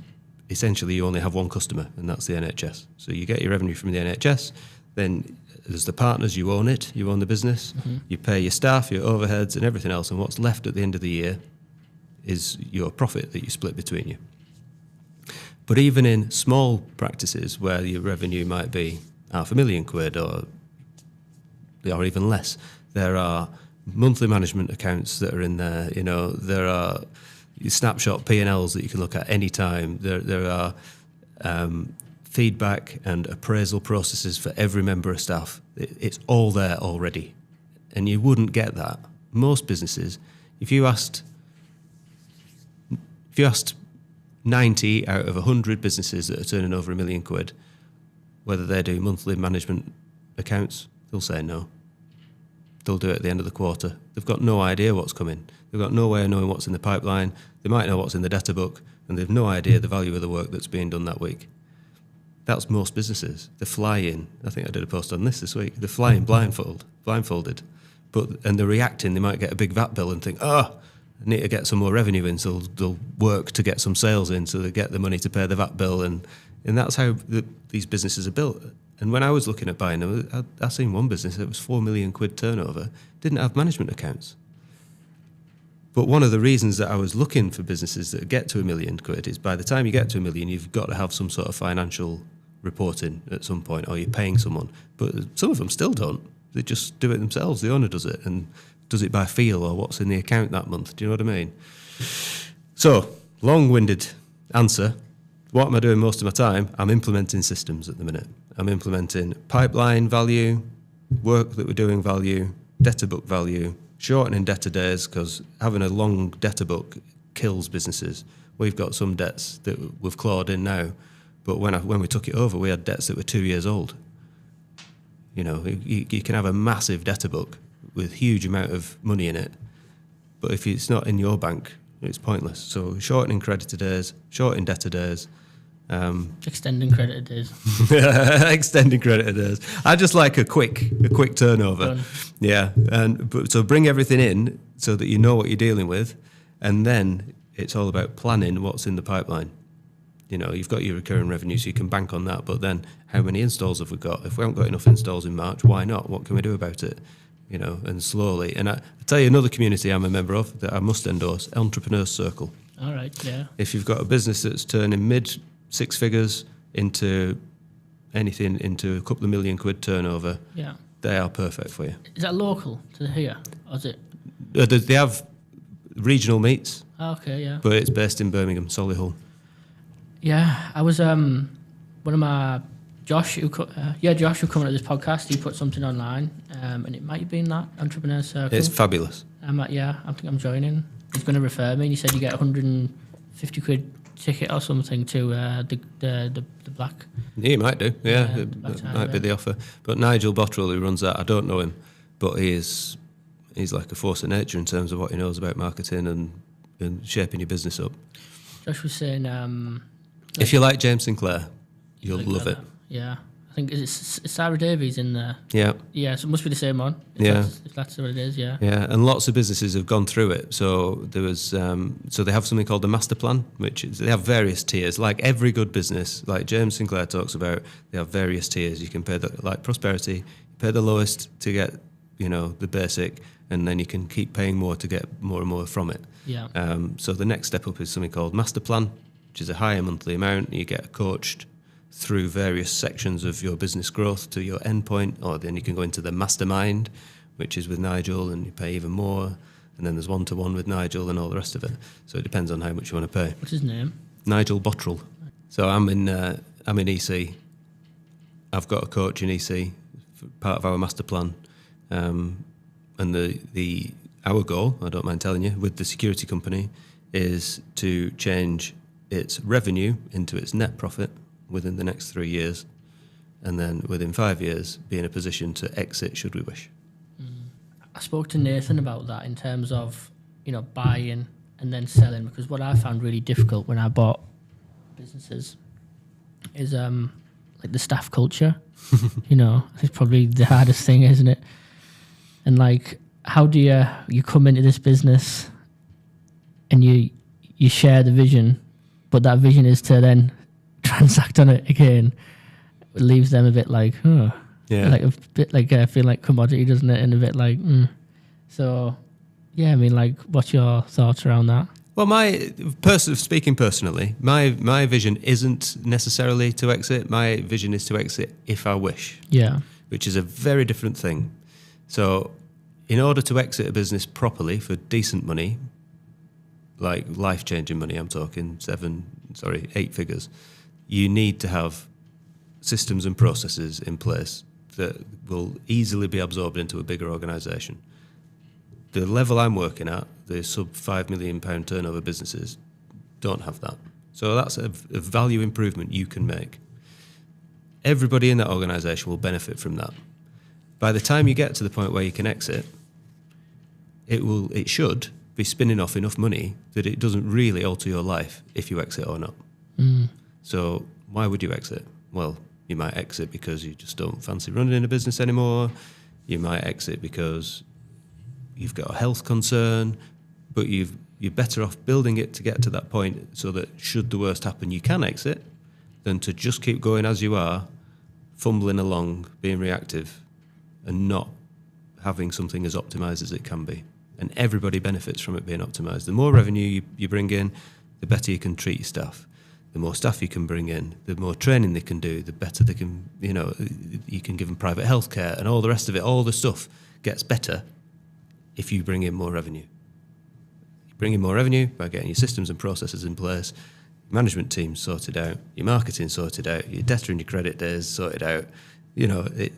essentially you only have one customer, and that's the NHS. So you get your revenue from the NHS, then there's the partners, you own it, you own the business, you pay your staff, your overheads and everything else, and what's left at the end of the year is your profit that you split between you. But even in small practices where your revenue might be £500,000 or even less, there are monthly management accounts that are in there, there are snapshot P&Ls that you can look at any time. There are feedback and appraisal processes for every member of staff. It's all there already. And you wouldn't get that. Most businesses, if you asked 90 out of 100 businesses that are turning over £1 million whether they do monthly management accounts, they'll say no. They'll do it at the end of the quarter. They've got no idea what's coming. They've got no way of knowing what's in the pipeline. They might know what's in the data book, and they've no idea the value of the work that's being done that week. That's most businesses. They fly in. I think I did a post on this week. They're flying blindfolded. And they're reacting. They might get a big VAT bill and think, I need to get some more revenue in, so they'll work to get some sales in, so they get the money to pay the VAT bill. And that's how these businesses are built. And when I was looking at buying them, I seen one business that was £4 million turnover, didn't have management accounts. But one of the reasons that I was looking for businesses that get to £1 million is by the time you get to £1 million, you've got to have some sort of financial reporting at some point, or you're paying someone. But some of them still don't. They just do it themselves. The owner does it and does it by feel or what's in the account that month. Do you know what I mean? So, long-winded answer. what am I doing most of my time? I'm implementing systems at the minute. I'm implementing pipeline value, work that we're doing value, debtor book value, shortening debtor days, because having a long debtor book kills businesses. We've got some debts that we've clawed in now, but when we took it over, we had debts that were 2 years old. You know, you can have a massive debtor book with huge amount of money in it, but if it's not in your bank, it's pointless. So shortening creditor days, shortening debtor days. Extending creditor days. Extending creditor days. I just like a quick turnover. Done. Yeah, so bring everything in so that you know what you're dealing with, and then it's all about planning what's in the pipeline. You know, you've got your recurring revenue, so you can bank on that. But then, how many installs have we got? If we haven't got enough installs in March, why not? What can we do about it? You know, and slowly. And I tell you another community I'm a member of that I must endorse: Entrepreneurs Circle. All right, yeah. If you've got a business that's turning mid 6 figures into anything into a couple of million quid turnover, Yeah. they are perfect for you. Is that local to here, or is it? They have regional meets, Okay, yeah. but it's based in Birmingham, Solihull. Yeah, I was one of my Josh who coming to this podcast. He put something online, and it might have been that Entrepreneur Circle. It's fabulous. I think I'm joining. He's going to refer me, and he said you get 150 quid ticket or something to the black. He might do, yeah. Yeah, It might be the offer. But Nigel Bottrell, who runs that, I don't know him, but he's like a force of nature in terms of what he knows about marketing and shaping your business up. Josh was saying, If you like James Sinclair, you'll like love that. it. Yeah, I think it's Sarah Davies in there. Yeah. Yeah, so it must be the same one. If that's what it is, yeah. Yeah, and lots of businesses have gone through it. So there was, so they have something called the master plan, which is, they have various tiers. Like every good business, like James Sinclair talks about, they have various tiers. You can pay like Prosperity, you pay the lowest to get, you know, the basic, and then you can keep paying more to get more and more from it. Yeah. So the next step up is something called master plan, which is a higher monthly amount. You get coached through various sections of your business growth to your endpoint, or then you can go into the mastermind, which is with Nigel, and you pay even more. And then there's one-to-one with Nigel and all the rest of it. So it depends on how much you want to pay. What's his name? Nigel Bottrell. So I'm in EC. I've got a coach in EC, part of our master plan. And our goal, I don't mind telling you, with the security company, is to change its revenue into its net profit within the next 3 years, and then within 5 years be in a position to exit should we wish. I spoke to Nathan about that in terms of, you know, buying and then selling, because what I found really difficult when I bought businesses is like the staff culture. You know, it's probably the hardest thing, isn't it? And like, how do you come into this business and you share the vision, but that vision is to then transact on it again? It leaves them a bit like, Yeah. like a bit like I feel like commodity, doesn't it? And a bit like, So, yeah, I mean, like, what's your thoughts around that? Well, speaking personally, my vision isn't necessarily to exit. My vision is to exit if I wish. Yeah. Which is a very different thing. So, in order to exit a business properly for decent money, like life-changing money, I'm talking 8 figures, you need to have systems and processes in place that will easily be absorbed into a bigger organisation. The level I'm working at, the sub £5 million turnover businesses, don't have that. So that's a value improvement you can make. Everybody in that organisation will benefit from that. By the time you get to the point where you can exit, it should be spinning off enough money that it doesn't really alter your life if you exit or not. So why would you exit? Well, you might exit because you just don't fancy running a business anymore. You might exit because you've got a health concern, but you're better off building it to get to that point so that should the worst happen, you can exit, than to just keep going as you are, fumbling along, being reactive, and not having something as optimized as it can be. And everybody benefits from it being optimized. The more revenue you bring in, the better you can treat your staff. The more staff you can bring in, the more training they can do, the better they can, you can give them private healthcare and all the rest of it. All the stuff gets better if you bring in more revenue. You bring in more revenue by getting your systems and processes in place, management team sorted out, your marketing sorted out, your debtor and your credit days sorted out. You know, it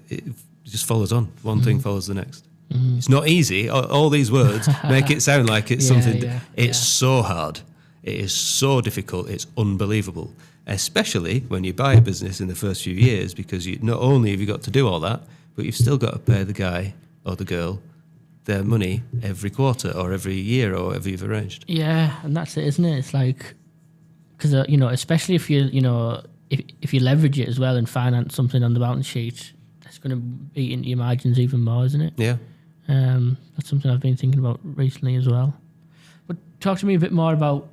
just follows on. One thing follows the next. It's not easy. All these words make it sound like it's something. It's so hard. It is so difficult. It's unbelievable, especially when you buy a business in the first few years, because you not only have you got to do all that, but you've still got to pay the guy or the girl their money every quarter or every year or whatever you've arranged. Yeah, and that's it, isn't it? It's like, because, especially if if you leverage it as well and finance something on the balance sheet, that's going to eat into your margins even more, isn't it? Yeah. That's something I've been thinking about recently as well. But talk to me a bit more about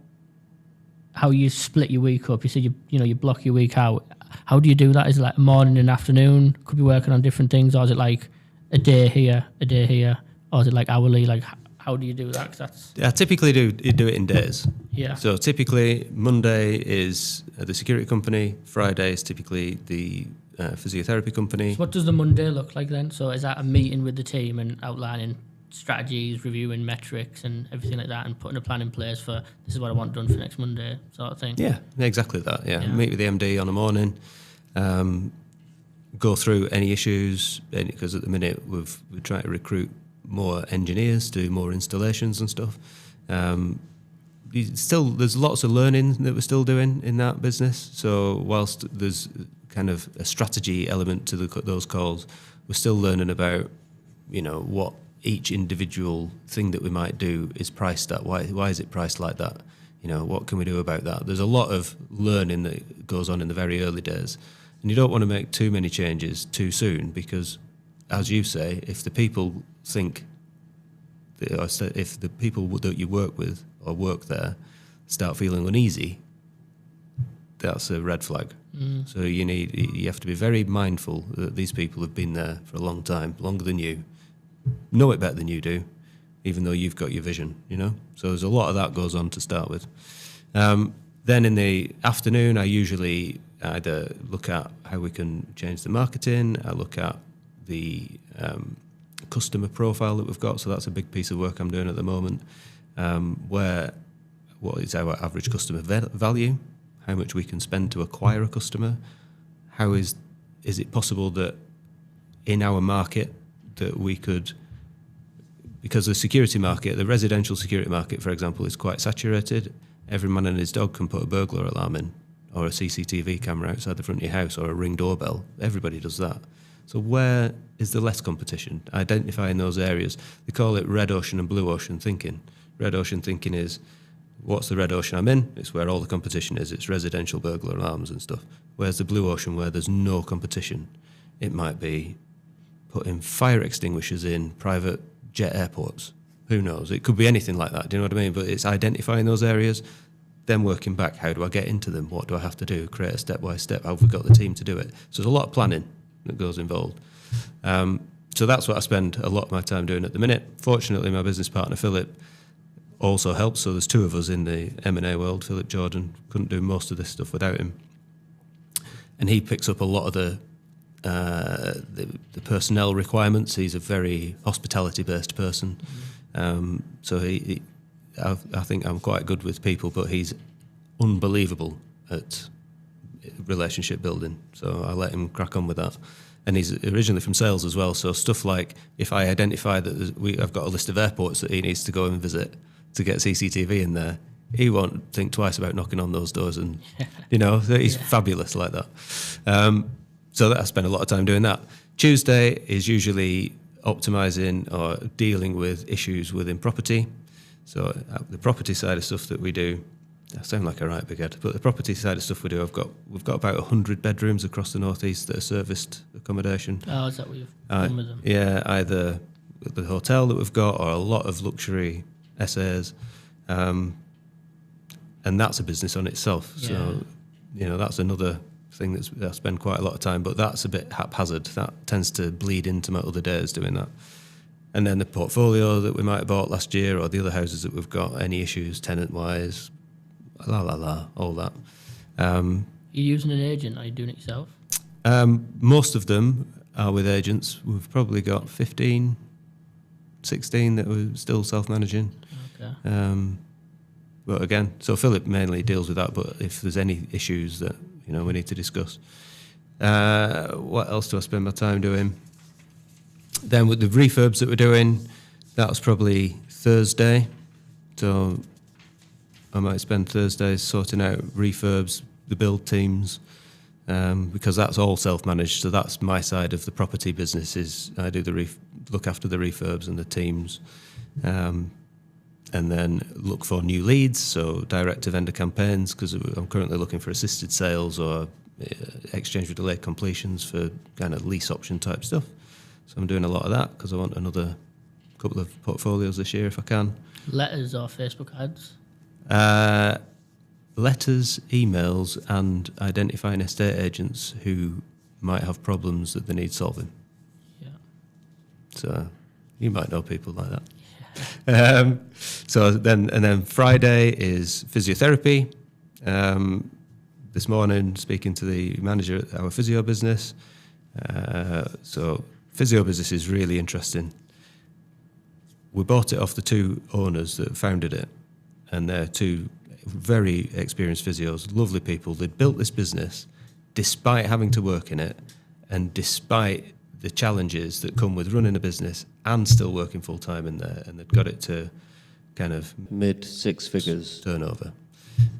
how you split your week up. You said you block your week out. How do you do that? Is it like a morning and afternoon? Could be working on different things, or is it like a day here, or is it like hourly? Like, how do you do that? 'Cause that's I typically do it in days. Yeah. So typically Monday is the security company. Friday is typically the physiotherapy company. So what does the Monday look like then? So is that a meeting with the team and outlining strategies, reviewing metrics and everything like that, and putting a plan in place for this is what I want done for next Monday, sort of thing? Yeah, exactly that. Yeah. Meet with the MD on a morning, go through any issues, because at the minute we're trying to recruit more engineers, do more installations and stuff. There's lots of learning that we're still doing in that business. So whilst there's kind of a strategy element to those calls, we're still learning about, what each individual thing that we might do is priced at. Why is it priced like that? What can we do about that? There's a lot of learning that goes on in the very early days, and you don't want to make too many changes too soon, because, as you say, if the people think, if the people that you work with or work there start feeling uneasy, that's a red flag. So you have to be very mindful that these people have been there for a long time, longer than you, know it better than you do, even though you've got your vision, So there's a lot of that goes on to start with. Then in the afternoon, I usually either look at how we can change the marketing, I look at the customer profile that we've got, so that's a big piece of work I'm doing at the moment, what is our average customer value, how much we can spend to acquire a customer, how is it possible that in our market that we could, because the security market, the residential security market, for example, is quite saturated. Every man and his dog can put a burglar alarm in, or a CCTV camera outside the front of your house, or a Ring doorbell. Everybody does that. So where is the less competition? Identifying those areas. They call it red ocean and blue ocean thinking. Red ocean thinking is, what's the red ocean I'm in? It's where all the competition is. It's residential burglar alarms and stuff. Where's the blue ocean where there's no competition? It might be putting fire extinguishers in private jet airports. Who knows? It could be anything like that. Do you know what I mean? But it's identifying those areas, then working back. How do I get into them? What do I have to do? Create a step-by-step. How have we got the team to do it? So there's a lot of planning that goes involved. So that's what I spend a lot of my time doing at the minute. Fortunately, my business partner, Philip, also helps. So there's two of us in the M&A world. Philip Jordan, couldn't do most of this stuff without him. And he picks up a lot of the personnel requirements. He's a very hospitality-based person. So I think I'm quite good with people, but he's unbelievable at relationship building. So I let him crack on with that. And he's originally from sales as well. So stuff like, if I identify that I've got a list of airports that he needs to go and visit to get CCTV in there, he won't think twice about knocking on those doors. And, so he's fabulous like that. So I spend a lot of time doing that. Tuesday is usually optimizing or dealing with issues within property. So the property side of stuff that we do, I sound like a right big head, but the property side of stuff we do, we've got about 100 bedrooms across the northeast that are serviced accommodation. Oh, is that what you've done with them? Yeah, either the hotel that we've got or a lot of luxury SAs. And that's a business on itself. Yeah. So, that's another thing that I spend quite a lot of time, but that's a bit haphazard. That tends to bleed into my other days doing that. And then the portfolio that we might have bought last year, or the other houses that we've got, any issues tenant-wise, all that. You using an agent, or are you doing it yourself? Most of them are with agents. We've probably got 15, 16 that we're still self-managing. Okay. But again, so Philip mainly deals with that. But if there's any issues that we need to discuss, what else do I spend my time doing? Then with the refurbs that we're doing, that was probably Thursday. So I might spend Thursdays sorting out refurbs, the build teams, because that's all self-managed. So that's my side of the property business. Is I do look after the refurbs and the teams, and then look for new leads. So direct to vendor campaigns, because I'm currently looking for assisted sales or exchange with delayed completions for kind of lease option type stuff. So I'm doing a lot of that because I want another couple of portfolios this year if I can. Letters or Facebook ads? Letters, emails, and identifying estate agents who might have problems that they need solving. Yeah. So you might know people like that. Yeah. So then Friday is physiotherapy. This morning, speaking to the manager at our physio business. So physio business is really interesting. We bought it off the two owners that founded it, and they're two very experienced physios, lovely people. They'd built this business despite having to work in it and despite the challenges that come with running a business and still working full time in there, and they'd got it to kind of mid six figures turnover.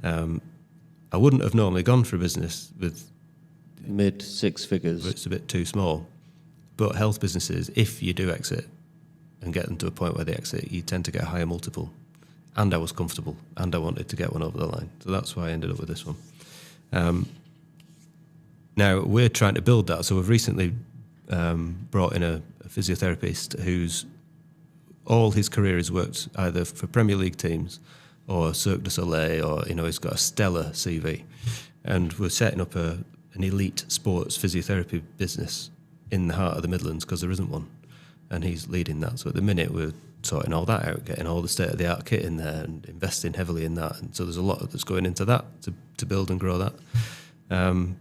I wouldn't have normally gone for a business with mid six figures. It's a bit too small. But health businesses, if you do exit and get them to a point where they exit, you tend to get a higher multiple. And I was comfortable, and I wanted to get one over the line. So that's why I ended up with this one. Now, we're trying to build that. So we've recently brought in a physiotherapist who's all his career has worked either for Premier League teams or Cirque du Soleil, or he's got a stellar CV. And we're setting up an elite sports physiotherapy business in the heart of the Midlands because there isn't one. And he's leading that. So at the minute, we're sorting all that out, getting all the state-of-the-art kit in there and investing heavily in that. And so there's a lot that's going into that to build and grow that. And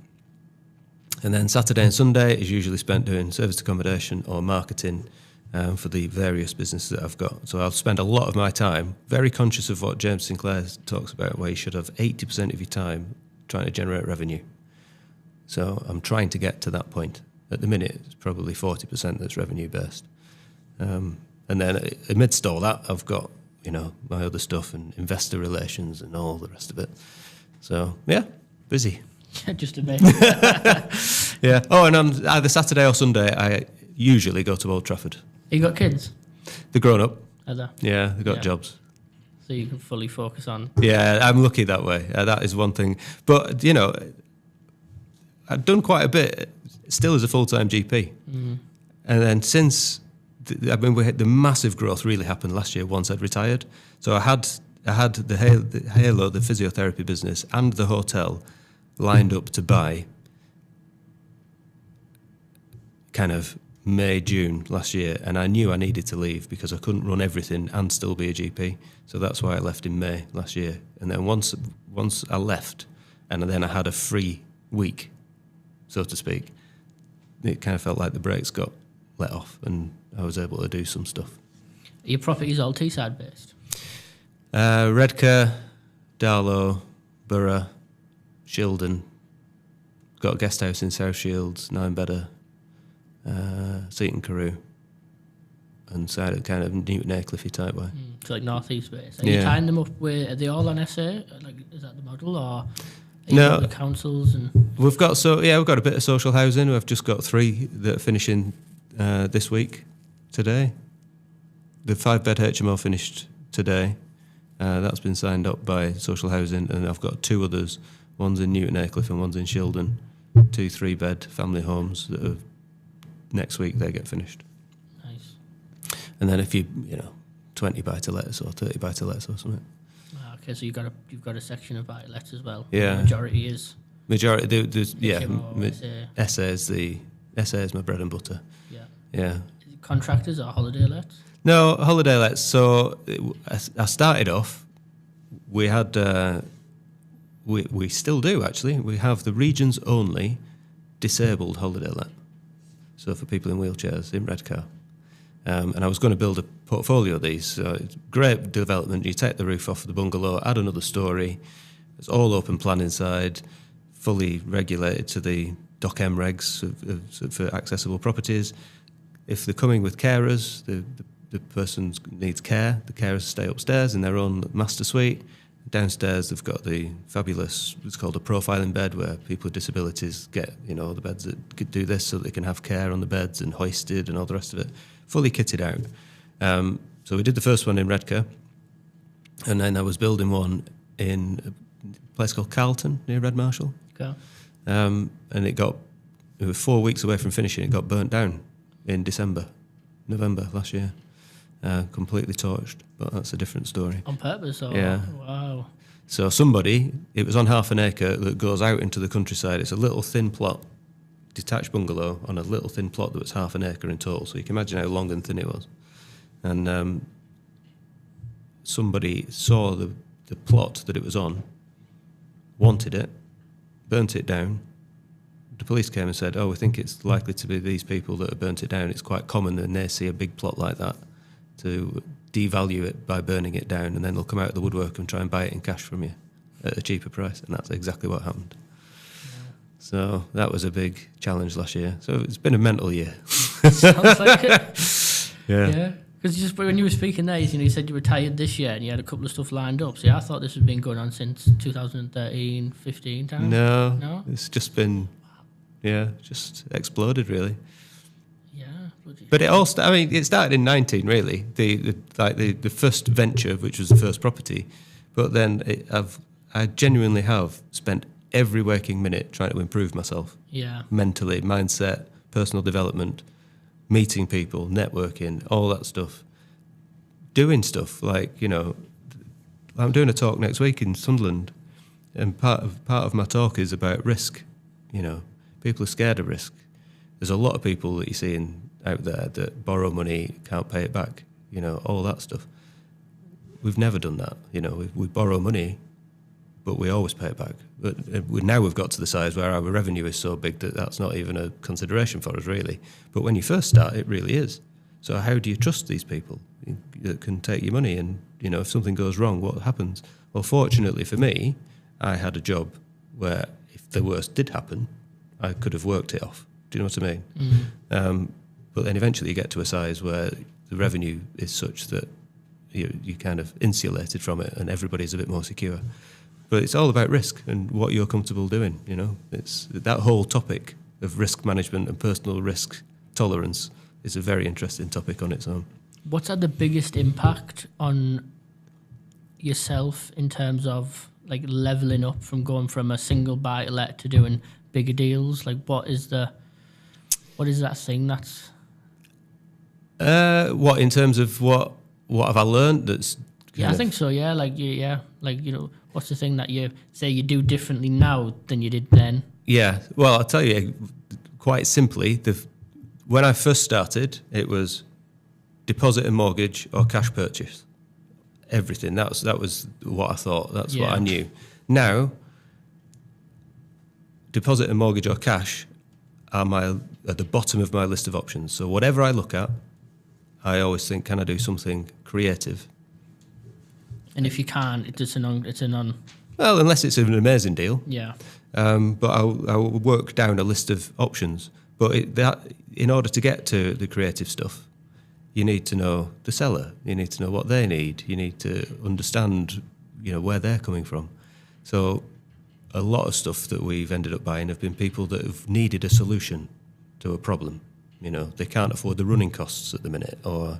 then Saturday and Sunday is usually spent doing service accommodation or marketing for the various businesses that I've got. So I'll spend a lot of my time very conscious of what James Sinclair talks about, where you should have 80% of your time trying to generate revenue. So I'm trying to get to that point. At the minute, it's probably 40% that's revenue-based. And then amidst all that, I've got, my other stuff and investor relations and all the rest of it. So, yeah, busy. Just a bit. Yeah. Oh, and on either Saturday or Sunday, I usually go to Old Trafford. You got kids? They're grown up. Are they? Yeah, they've got jobs. So you can fully focus on... Yeah, I'm lucky that way. That is one thing. But, I've done quite a bit, still as a full-time GP. Mm. And then since... the massive growth really happened last year once I'd retired. So I had the Halo, the physiotherapy business, and the hotel lined up to buy kind of May, June last year, and I knew I needed to leave because I couldn't run everything and still be a GP. So that's why I left in May last year. And then once I left, and then I had a free week, so to speak, it kind of felt like the brakes got let off and I was able to do some stuff. Are your properties all Teesside based? Redcar, Darlow, Borough, Shildon. Got a guest house in South Shields, 9-bedder, Seaton Carew, and side of kind of Newton Aycliffey type way. So like North East based. Are you tying them up with? Are they all on SA? Like, is that the model, or no? The councils and we've got a bit of social housing. We've just got 3 that are finishing this week. Today, the 5-bed HMO finished today. That's been signed up by social housing, and I've got 2 others. One's in Newton Aycliffe and one's in Shildon. 2 3-bed family homes that are next week they get finished. Nice. And then if you 20 buy-to-lets or 30 buy-to-lets or something. Okay, so you've got a section of buy-to-lets as well. Yeah. The majority is. SA is my bread and butter. Yeah. Yeah. Contractors or holiday lets? No, holiday lets. So I started off, we had, we still do actually, we have the region's only disabled holiday let. So for people in wheelchairs in Redcar. And I was going to build a portfolio of these. So it's great development. You take the roof off of the bungalow, add another story. It's all open plan inside, fully regulated to the Doc M regs for accessible properties. If they're coming with carers, the person needs care. The carers stay upstairs in their own master suite. Downstairs, they've got the fabulous, it's called a profiling bed, where people with disabilities get, the beds that could do this so that they can have care on the beds and hoisted and all the rest of it. Fully kitted out. So we did the first one in Redcar, and then I was building one in a place called Carlton near Red Marshall. Okay. And we were 4 weeks away from finishing. It got burnt down in November last year. Completely torched, but that's a different story. On purpose? Or? Yeah. Wow. So it was on half an acre that goes out into the countryside. It's a little thin plot, detached bungalow on a little thin plot that was half an acre in total. So you can imagine how long and thin it was. And somebody saw the plot that it was on, wanted it, burnt it down. The police came and said, we think it's likely to be these people that have burnt it down. It's quite common when they see a big plot like that to devalue it by burning it down, and then they'll come out of the woodwork and try and buy it in cash from you at a cheaper price. And that's exactly what happened. Yeah. So that was a big challenge last year. So it's been a mental year. Sounds like it. Yeah. Because when you were speaking there, you said you retired this year and you had a couple of stuff lined up. So I thought this had been going on since 2013, 15 time. No, it's just been, just exploded really. Yeah, but it started in 19 really. The first venture, which was the first property, but then I genuinely have spent every waking minute trying to improve myself. Yeah, mentally, mindset, personal development. Meeting people, networking, all that stuff. Doing stuff like, I'm doing a talk next week in Sunderland, and part of my talk is about risk. People are scared of risk. There's a lot of people that you see out there that borrow money, can't pay it back, all that stuff. We've never done that. We borrow money, but we always pay it back. But now we've got to the size where our revenue is so big that that's not even a consideration for us, really. But when you first start, it really is. So how do you trust these people that can take your money? And, if something goes wrong, what happens? Well, fortunately for me, I had a job where if the worst did happen, I could have worked it off. Do you know what I mean? Mm-hmm. But then eventually you get to a size where the revenue is such that you're kind of insulated from it and everybody's a bit more secure. But it's all about risk and what you're comfortable doing, It's that whole topic of risk management and personal risk tolerance is a very interesting topic on its own. What's had the biggest impact on yourself in terms of like leveling up from going from a single buy-to-let to doing bigger deals? Like what is that thing that's... What in terms of what have I learned that's... I think so, yeah. What's the thing that you say you do differently now than you did then? Yeah, well, I'll tell you quite simply, when I first started, it was deposit and mortgage or cash purchase. Everything. That was what I thought. That's what I knew. Now, deposit and mortgage or cash are at the bottom of my list of options. So whatever I look at, I always think, can I do something creative? And if you can't, it's a non. Well, unless it's an amazing deal. Yeah. But I'll work down a list of options. But in order to get to the creative stuff, you need to know the seller. You need to know what they need. You need to understand, where they're coming from. So a lot of stuff that we've ended up buying have been people that have needed a solution to a problem. They can't afford the running costs at the minute, or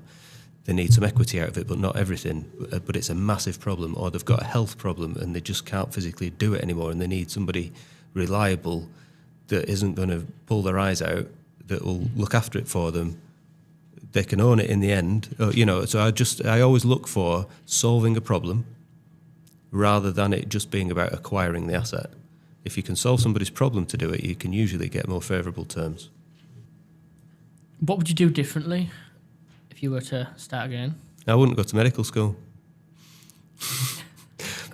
they need some equity out of it, but not everything. But it's a massive problem, or they've got a health problem and they just can't physically do it anymore, and they need somebody reliable that isn't going to pull their eyes out, that will look after it for them. They can own it in the end, So I always look for solving a problem rather than it just being about acquiring the asset. If you can solve somebody's problem to do it, you can usually get more favourable terms. What would you do differently if you were to start again? I wouldn't go to medical school.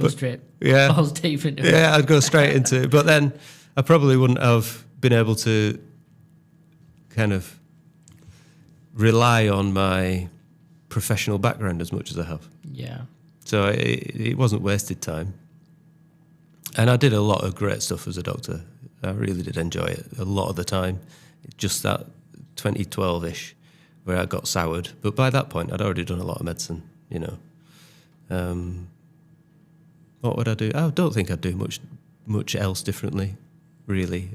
Straight. Yeah. Balls deep into it. Yeah, I'd go straight into it. But then I probably wouldn't have been able to kind of rely on my professional background as much as I have. Yeah. So it wasn't wasted time. And I did a lot of great stuff as a doctor. I really did enjoy it a lot of the time. Just that 2012-ish where I got soured. But by that point, I'd already done a lot of medicine, you know. What would I do? I don't think I'd do much else differently, really.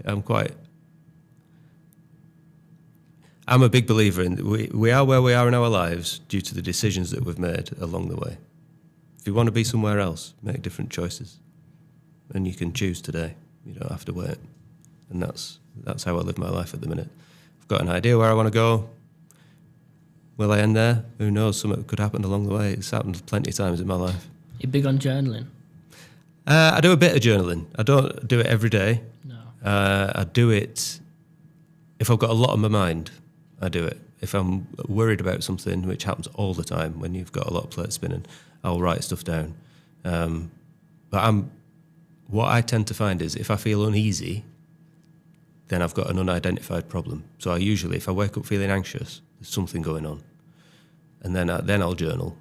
I'm a big believer in we are where we are in our lives due to the decisions that we've made along the way. If you want to be somewhere else, make different choices. And you can choose today. You don't have to wait. And that's how I live my life at the minute. I've got an idea where I want to go. Will I end there? Who knows? Something could happen along the way. It's happened plenty of times in my life. You're big on journaling? I do a bit of journaling. I don't do it every day. No. I do it if I've got a lot on my mind. I do it. If I'm worried about something, which happens all the time when you've got a lot of plates spinning, I'll write stuff down. But what I tend to find is if I feel uneasy, then I've got an unidentified problem. So if I wake up feeling anxious, there's something going on. And then I'll journal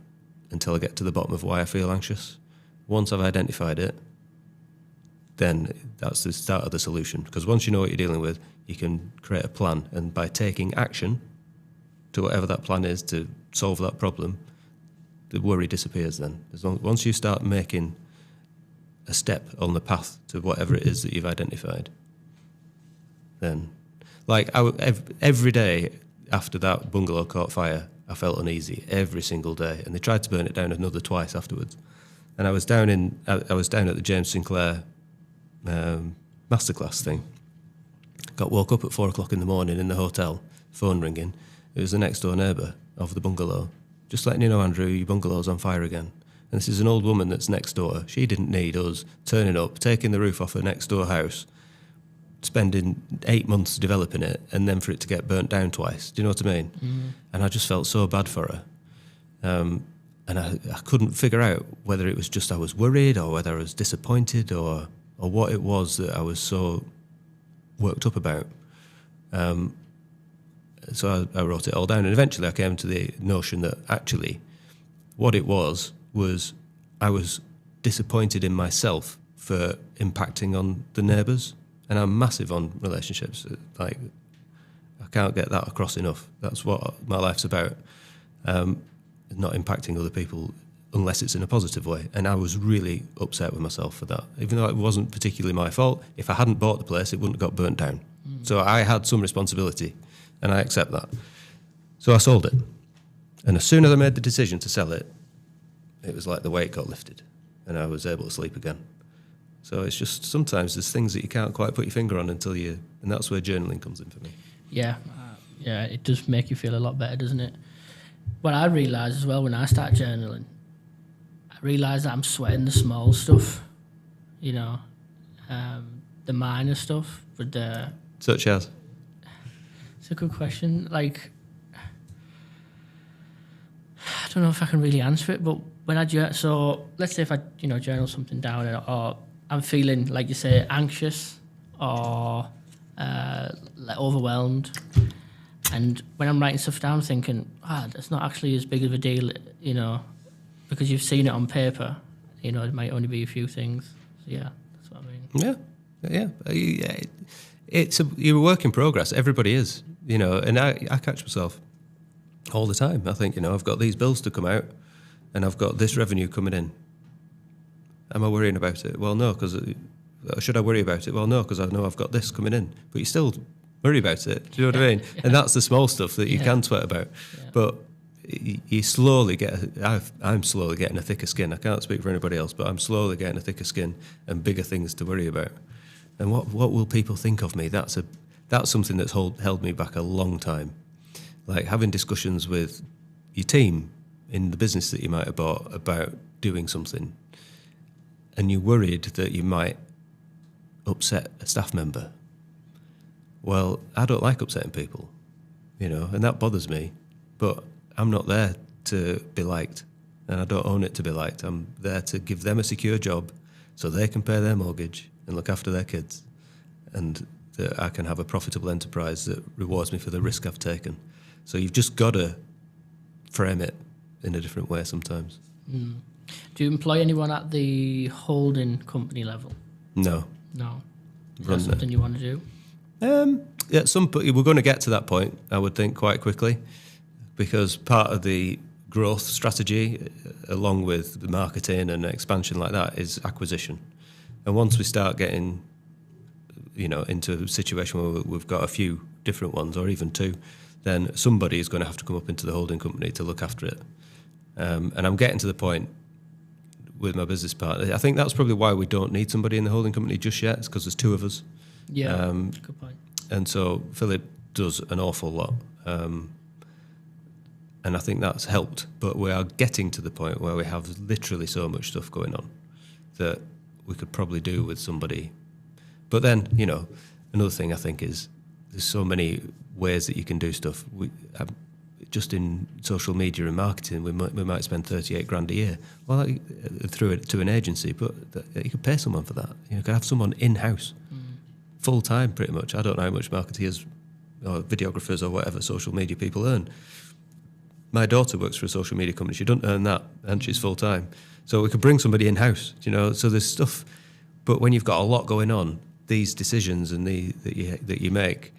until I get to the bottom of why I feel anxious. Once I've identified it, then that's the start of the solution. Because once you know what you're dealing with, you can create a plan. And by taking action to whatever that plan is to solve that problem, the worry disappears then. Once you start making a step on the path to whatever it is that you've identified, then, every day after that bungalow caught fire, I felt uneasy every single day. And they tried to burn it down another twice afterwards. And I was down at the James Sinclair masterclass thing. Woke up at 4:00 in the morning in the hotel, phone ringing. It was the next door neighbour of the bungalow. Just letting you know, Andrew, your bungalow's on fire again. And this is an old woman that's next door. She didn't need us turning up, taking the roof off her next door house, spending 8 months developing it, and then for it to get burnt down twice. Do you know what I mean? Mm. And I just felt so bad for her. And I couldn't figure out whether it was just I was worried or whether I was disappointed or what it was that I was so worked up about. So I wrote it all down, and eventually I came to the notion that actually what it was I was disappointed in myself for impacting on the neighbours. And I'm massive on relationships. I can't get that across enough. That's what my life's about. Not impacting other people unless it's in a positive way. And I was really upset with myself for that. Even though it wasn't particularly my fault, if I hadn't bought the place, it wouldn't have got burnt down. Mm. So I had some responsibility, and I accept that. So I sold it. And as soon as I made the decision to sell it, it was like the weight got lifted, and I was able to sleep again. So it's just sometimes there's things that you can't quite put your finger on and that's where journaling comes in for me. Yeah, it does make you feel a lot better, doesn't it? What I realise as well when I start journaling, I realise that I'm sweating the small stuff, you know, the minor stuff. But such as? It's a good question. I don't know if I can really answer it, but when I so let's say if I journal something down or I'm feeling, like you say, anxious or overwhelmed. And when I'm writing stuff down, I'm thinking, that's not actually as big of a deal, because you've seen it on paper. It might only be a few things. So yeah, that's what I mean. Yeah. You're a work in progress. Everybody is, and I catch myself all the time. I think, I've got these bills to come out and I've got this revenue coming in. Am I worrying about it? Well, no, because should I worry about it? Well, no, because I know I've got this coming in. But you still worry about it. Do you know what I mean? Yeah. And that's the small stuff that you can sweat about. Yeah. But you slowly I'm slowly getting a thicker skin. I can't speak for anybody else, but I'm slowly getting a thicker skin and bigger things to worry about. And what will people think of me? That's something that's held me back a long time. Like having discussions with your team in the business that you might have bought about doing something, and you're worried that you might upset a staff member. Well, I don't like upsetting people, and that bothers me, but I'm not there to be liked, and I don't own it to be liked. I'm there to give them a secure job so they can pay their mortgage and look after their kids, and that I can have a profitable enterprise that rewards me for the risk I've taken. So you've just got to frame it in a different way sometimes. Do you employ anyone at the holding company level? No. No. Is that something you want to do? Yeah, we're going to get to that point, I would think, quite quickly, because part of the growth strategy, along with the marketing and expansion like that, is acquisition. And once we start getting, into a situation where we've got a few different ones, or even two, then somebody is going to have to come up into the holding company to look after it. And I'm getting to the point with my business partner. I think that's probably why we don't need somebody in the holding company just yet. It's because there's two of us. Yeah, good point. And so Philip does an awful lot. And I think that's helped. But we are getting to the point where we have literally so much stuff going on that we could probably do with somebody. But then, another thing I think is there's so many ways that you can do stuff. Just in social media and marketing, we might spend 38 grand a year. Well, through it to an agency, but you could pay someone for that. You could have someone in-house, full time, pretty much. I don't know how much marketeers or videographers or whatever social media people earn. My daughter works for a social media company. She doesn't earn that, and she's full time. So we could bring somebody in-house. So there's stuff. But when you've got a lot going on, these decisions and that you make,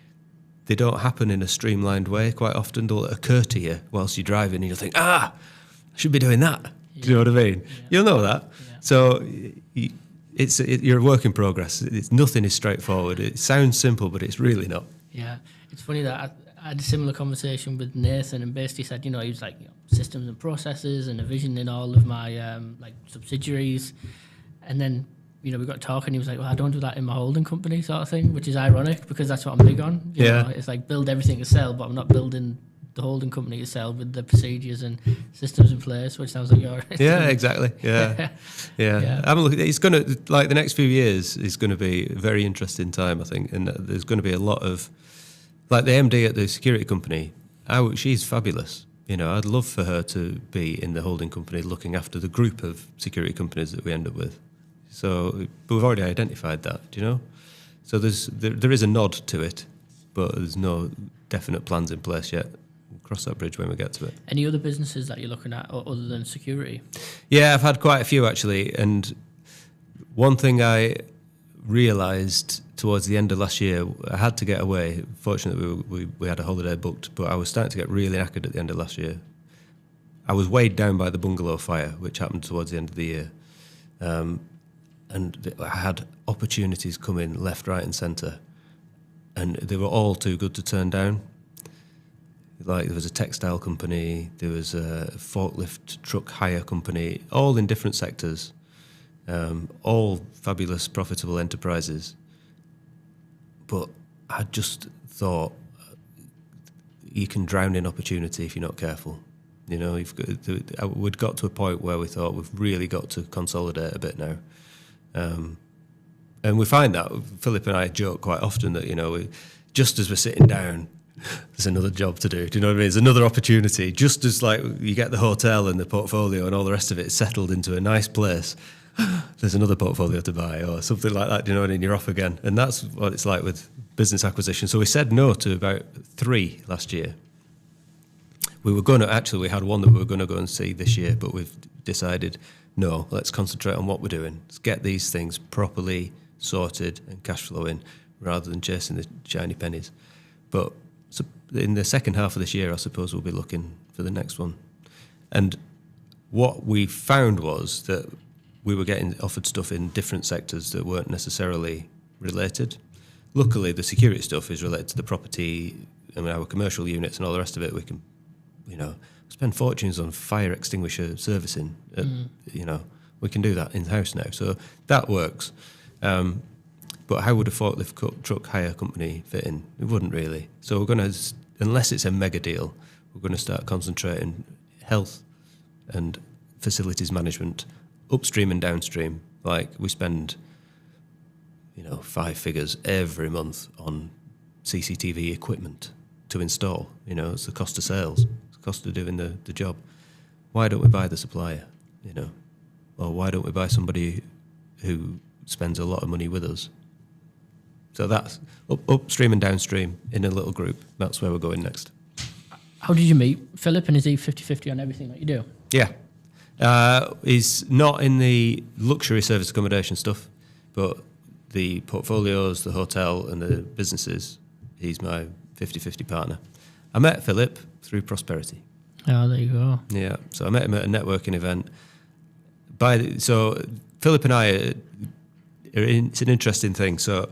they don't happen in a streamlined way quite often. They'll occur to you whilst you're driving and you'll think, I should be doing that. Do you know what I mean? Yeah. You'll know that. Yeah. So you're a work in progress. Nothing is straightforward. It sounds simple, but it's really not. Yeah. It's funny that I had a similar conversation with Nathan, and basically said, he was like, systems and processes and a vision in all of my subsidiaries. And then we got talking, he was like, well, I don't do that in my holding company sort of thing, which is ironic because that's what I'm big on. You know, it's like build everything to sell, but I'm not building the holding company to sell with the procedures and systems in place, which sounds like you're... Yeah, exactly. Yeah. I'm looking, it's going to, like the next few years is going to be a very interesting time, I think. And there's going to be a lot of, like the MD at the security company, she's fabulous. I'd love for her to be in the holding company looking after the group of security companies that we end up with. So, but we've already identified that, do you know? So there is a nod to it, but there's no definite plans in place yet. We'll cross that bridge when we get to it. Any other businesses that you're looking at other than security? Yeah, I've had quite a few actually. And one thing I realised towards the end of last year, I had to get away. Fortunately, we had a holiday booked, but I was starting to get really knackered at the end of last year. I was weighed down by the bungalow fire, which happened towards the end of the year. And I had opportunities come in left, right and centre. And they were all too good to turn down. Like there was a textile company, there was a forklift truck hire company, all in different sectors, all fabulous, profitable enterprises. But I just thought you can drown in opportunity if you're not careful. We'd got to a point where we thought we've really got to consolidate a bit now. And we find that, Philip and I joke quite often that, just as we're sitting down, there's another job to do. Do you know what I mean? There's another opportunity. Just as like you get the hotel and the portfolio and all the rest of it settled into a nice place, there's another portfolio to buy or something like that. Do you know what I mean? You're off again. And that's what it's like with business acquisition. So we said no to about 3 last year. We had one that we were going to go and see this year, but we've decided, no, let's concentrate on what we're doing. Let's get these things properly sorted and cash flowing rather than chasing the shiny pennies. But in the second half of this year, I suppose we'll be looking for the next one. And what we found was that we were getting offered stuff in different sectors that weren't necessarily related. Luckily, the security stuff is related to the property, our commercial units and all the rest of it. We can, spend fortunes on fire extinguisher servicing. We can do that in-house now. So that works. But how would a forklift truck hire company fit in? It wouldn't really. So we're going to, unless it's a mega deal, we're going to start concentrating health and facilities management, upstream and downstream. Like we spend, 5 figures every month on CCTV equipment to install. It's the cost of sales, it's the cost of doing the job. Why don't we buy the supplier? Or why don't we buy somebody who spends a lot of money with us? So that's upstream and downstream in a little group. That's where we're going next. How did you meet Philip, and is he 50-50 on everything that you do? Yeah. He's not in the luxury service accommodation stuff, but the portfolios, the hotel and the businesses, he's my 50-50 partner. I met Philip through Prosperity. Oh, there you go. Yeah, so I met him at a networking event. So Philip and I, it's an interesting thing. So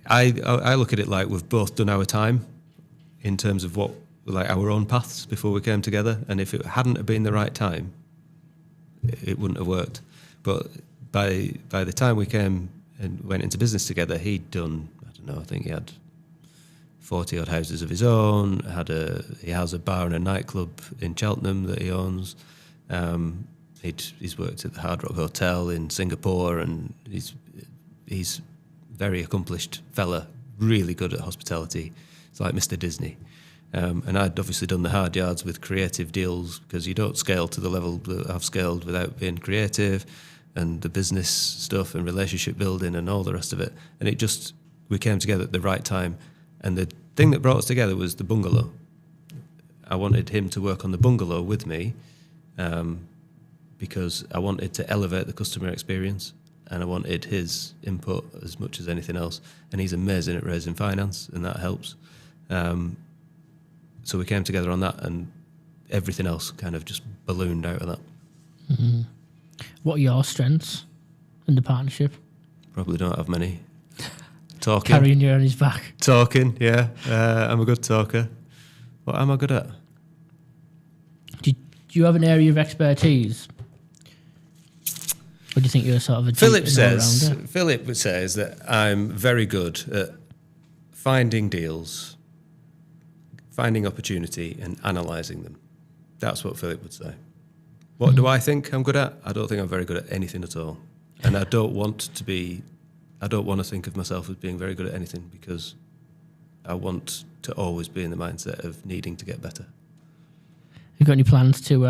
I look at it like we've both done our time in terms of what, like our own paths before we came together. And if it hadn't have been the right time, it wouldn't have worked. But by the time we came and went into business together, he'd done, I don't know, I think he had 40 odd houses of his own. He has a bar and a nightclub in Cheltenham that he owns. He's worked at the Hard Rock Hotel in Singapore, and he's very accomplished fella, really good at hospitality. It's like Mr. Disney. And I'd obviously done the hard yards with creative deals, because you don't scale to the level that I've scaled without being creative, and the business stuff and relationship building and all the rest of it. And we came together at the right time. And the thing that brought us together was the bungalow. I wanted him to work on the bungalow with me, because I wanted to elevate the customer experience, and I wanted his input as much as anything else. And he's amazing at raising finance, and that helps. So we came together on that, and everything else kind of just ballooned out of that. Mm-hmm. What are your strengths in the partnership? Probably don't have many. Talking. Carrying you on his back. Talking, yeah. I'm a good talker. What am I good at? Do you have an area of expertise? Or do you think you're sort of a Philip all-rounder? says that I'm very good at finding deals, finding opportunity and analysing them. That's what Philip would say. What do I think I'm good at? I don't think I'm very good at anything at all. And I don't want to think of myself as being very good at anything, because I want to always be in the mindset of needing to get better. You got any plans to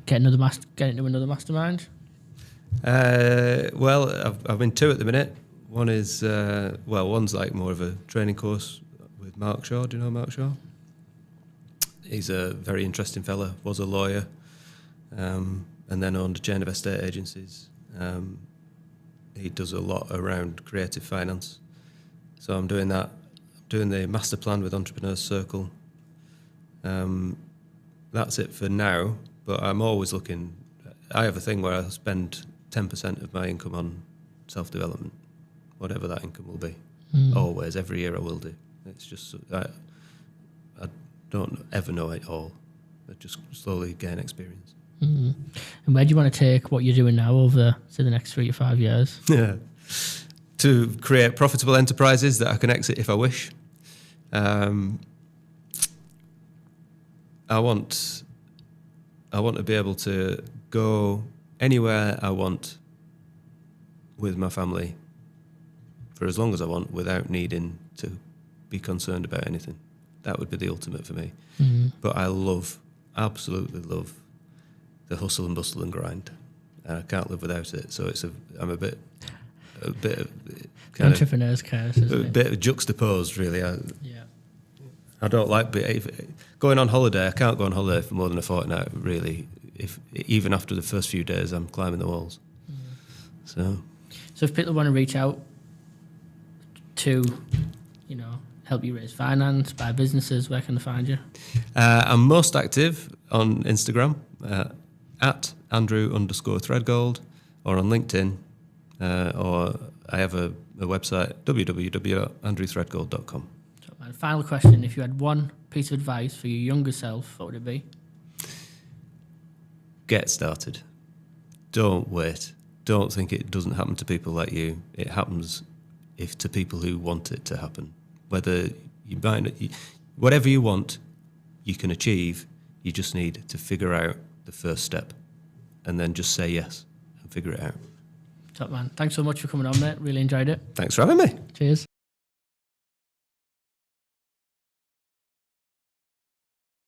get into another mastermind? Well, I'm in two at the minute. One is one's like more of a training course with Mark Shaw. Do you know Mark Shaw? He's a very interesting fella. Was a lawyer, and then owned a chain of estate agencies. He does a lot around creative finance. So I'm doing that. I'm doing the master plan with Entrepreneurs Circle. That's it for now, but I'm always looking. I have a thing where I spend 10% of my income on self-development, whatever that income will be. Always, every year I will do. It's just, I don't ever know it all. I just slowly gain experience. Mm-hmm. And where do you want to take what you're doing now over, say, the next 3 to 5 years? Yeah. To create profitable enterprises that I can exit if I wish. I want to be able to go anywhere I want with my family for as long as I want without needing to be concerned about anything. That would be the ultimate for me. Mm-hmm. But I absolutely love the hustle and bustle and grind. I can't live without it. So I'm a bit of kind entrepreneur's curse, isn't it? A bit juxtaposed, really. I don't like going on holiday. I can't go on holiday for more than a fortnight, really. Even after the first few days, I'm climbing the walls. So if people want to reach out to, help you raise finance, buy businesses, where can they find you? I'm most active on Instagram at Andrew_Threadgold, or on LinkedIn, or I have a website, www.andrewthreadgold.com. And final question, if you had one piece of advice for your younger self, what would it be? Get started. Don't wait. Don't think it doesn't happen to people like you. It happens to people who want it to happen. Whatever you want, you can achieve. You just need to figure out the first step, and then just say yes and figure it out. Top man. Thanks so much for coming on, mate. Really enjoyed it. Thanks for having me. Cheers.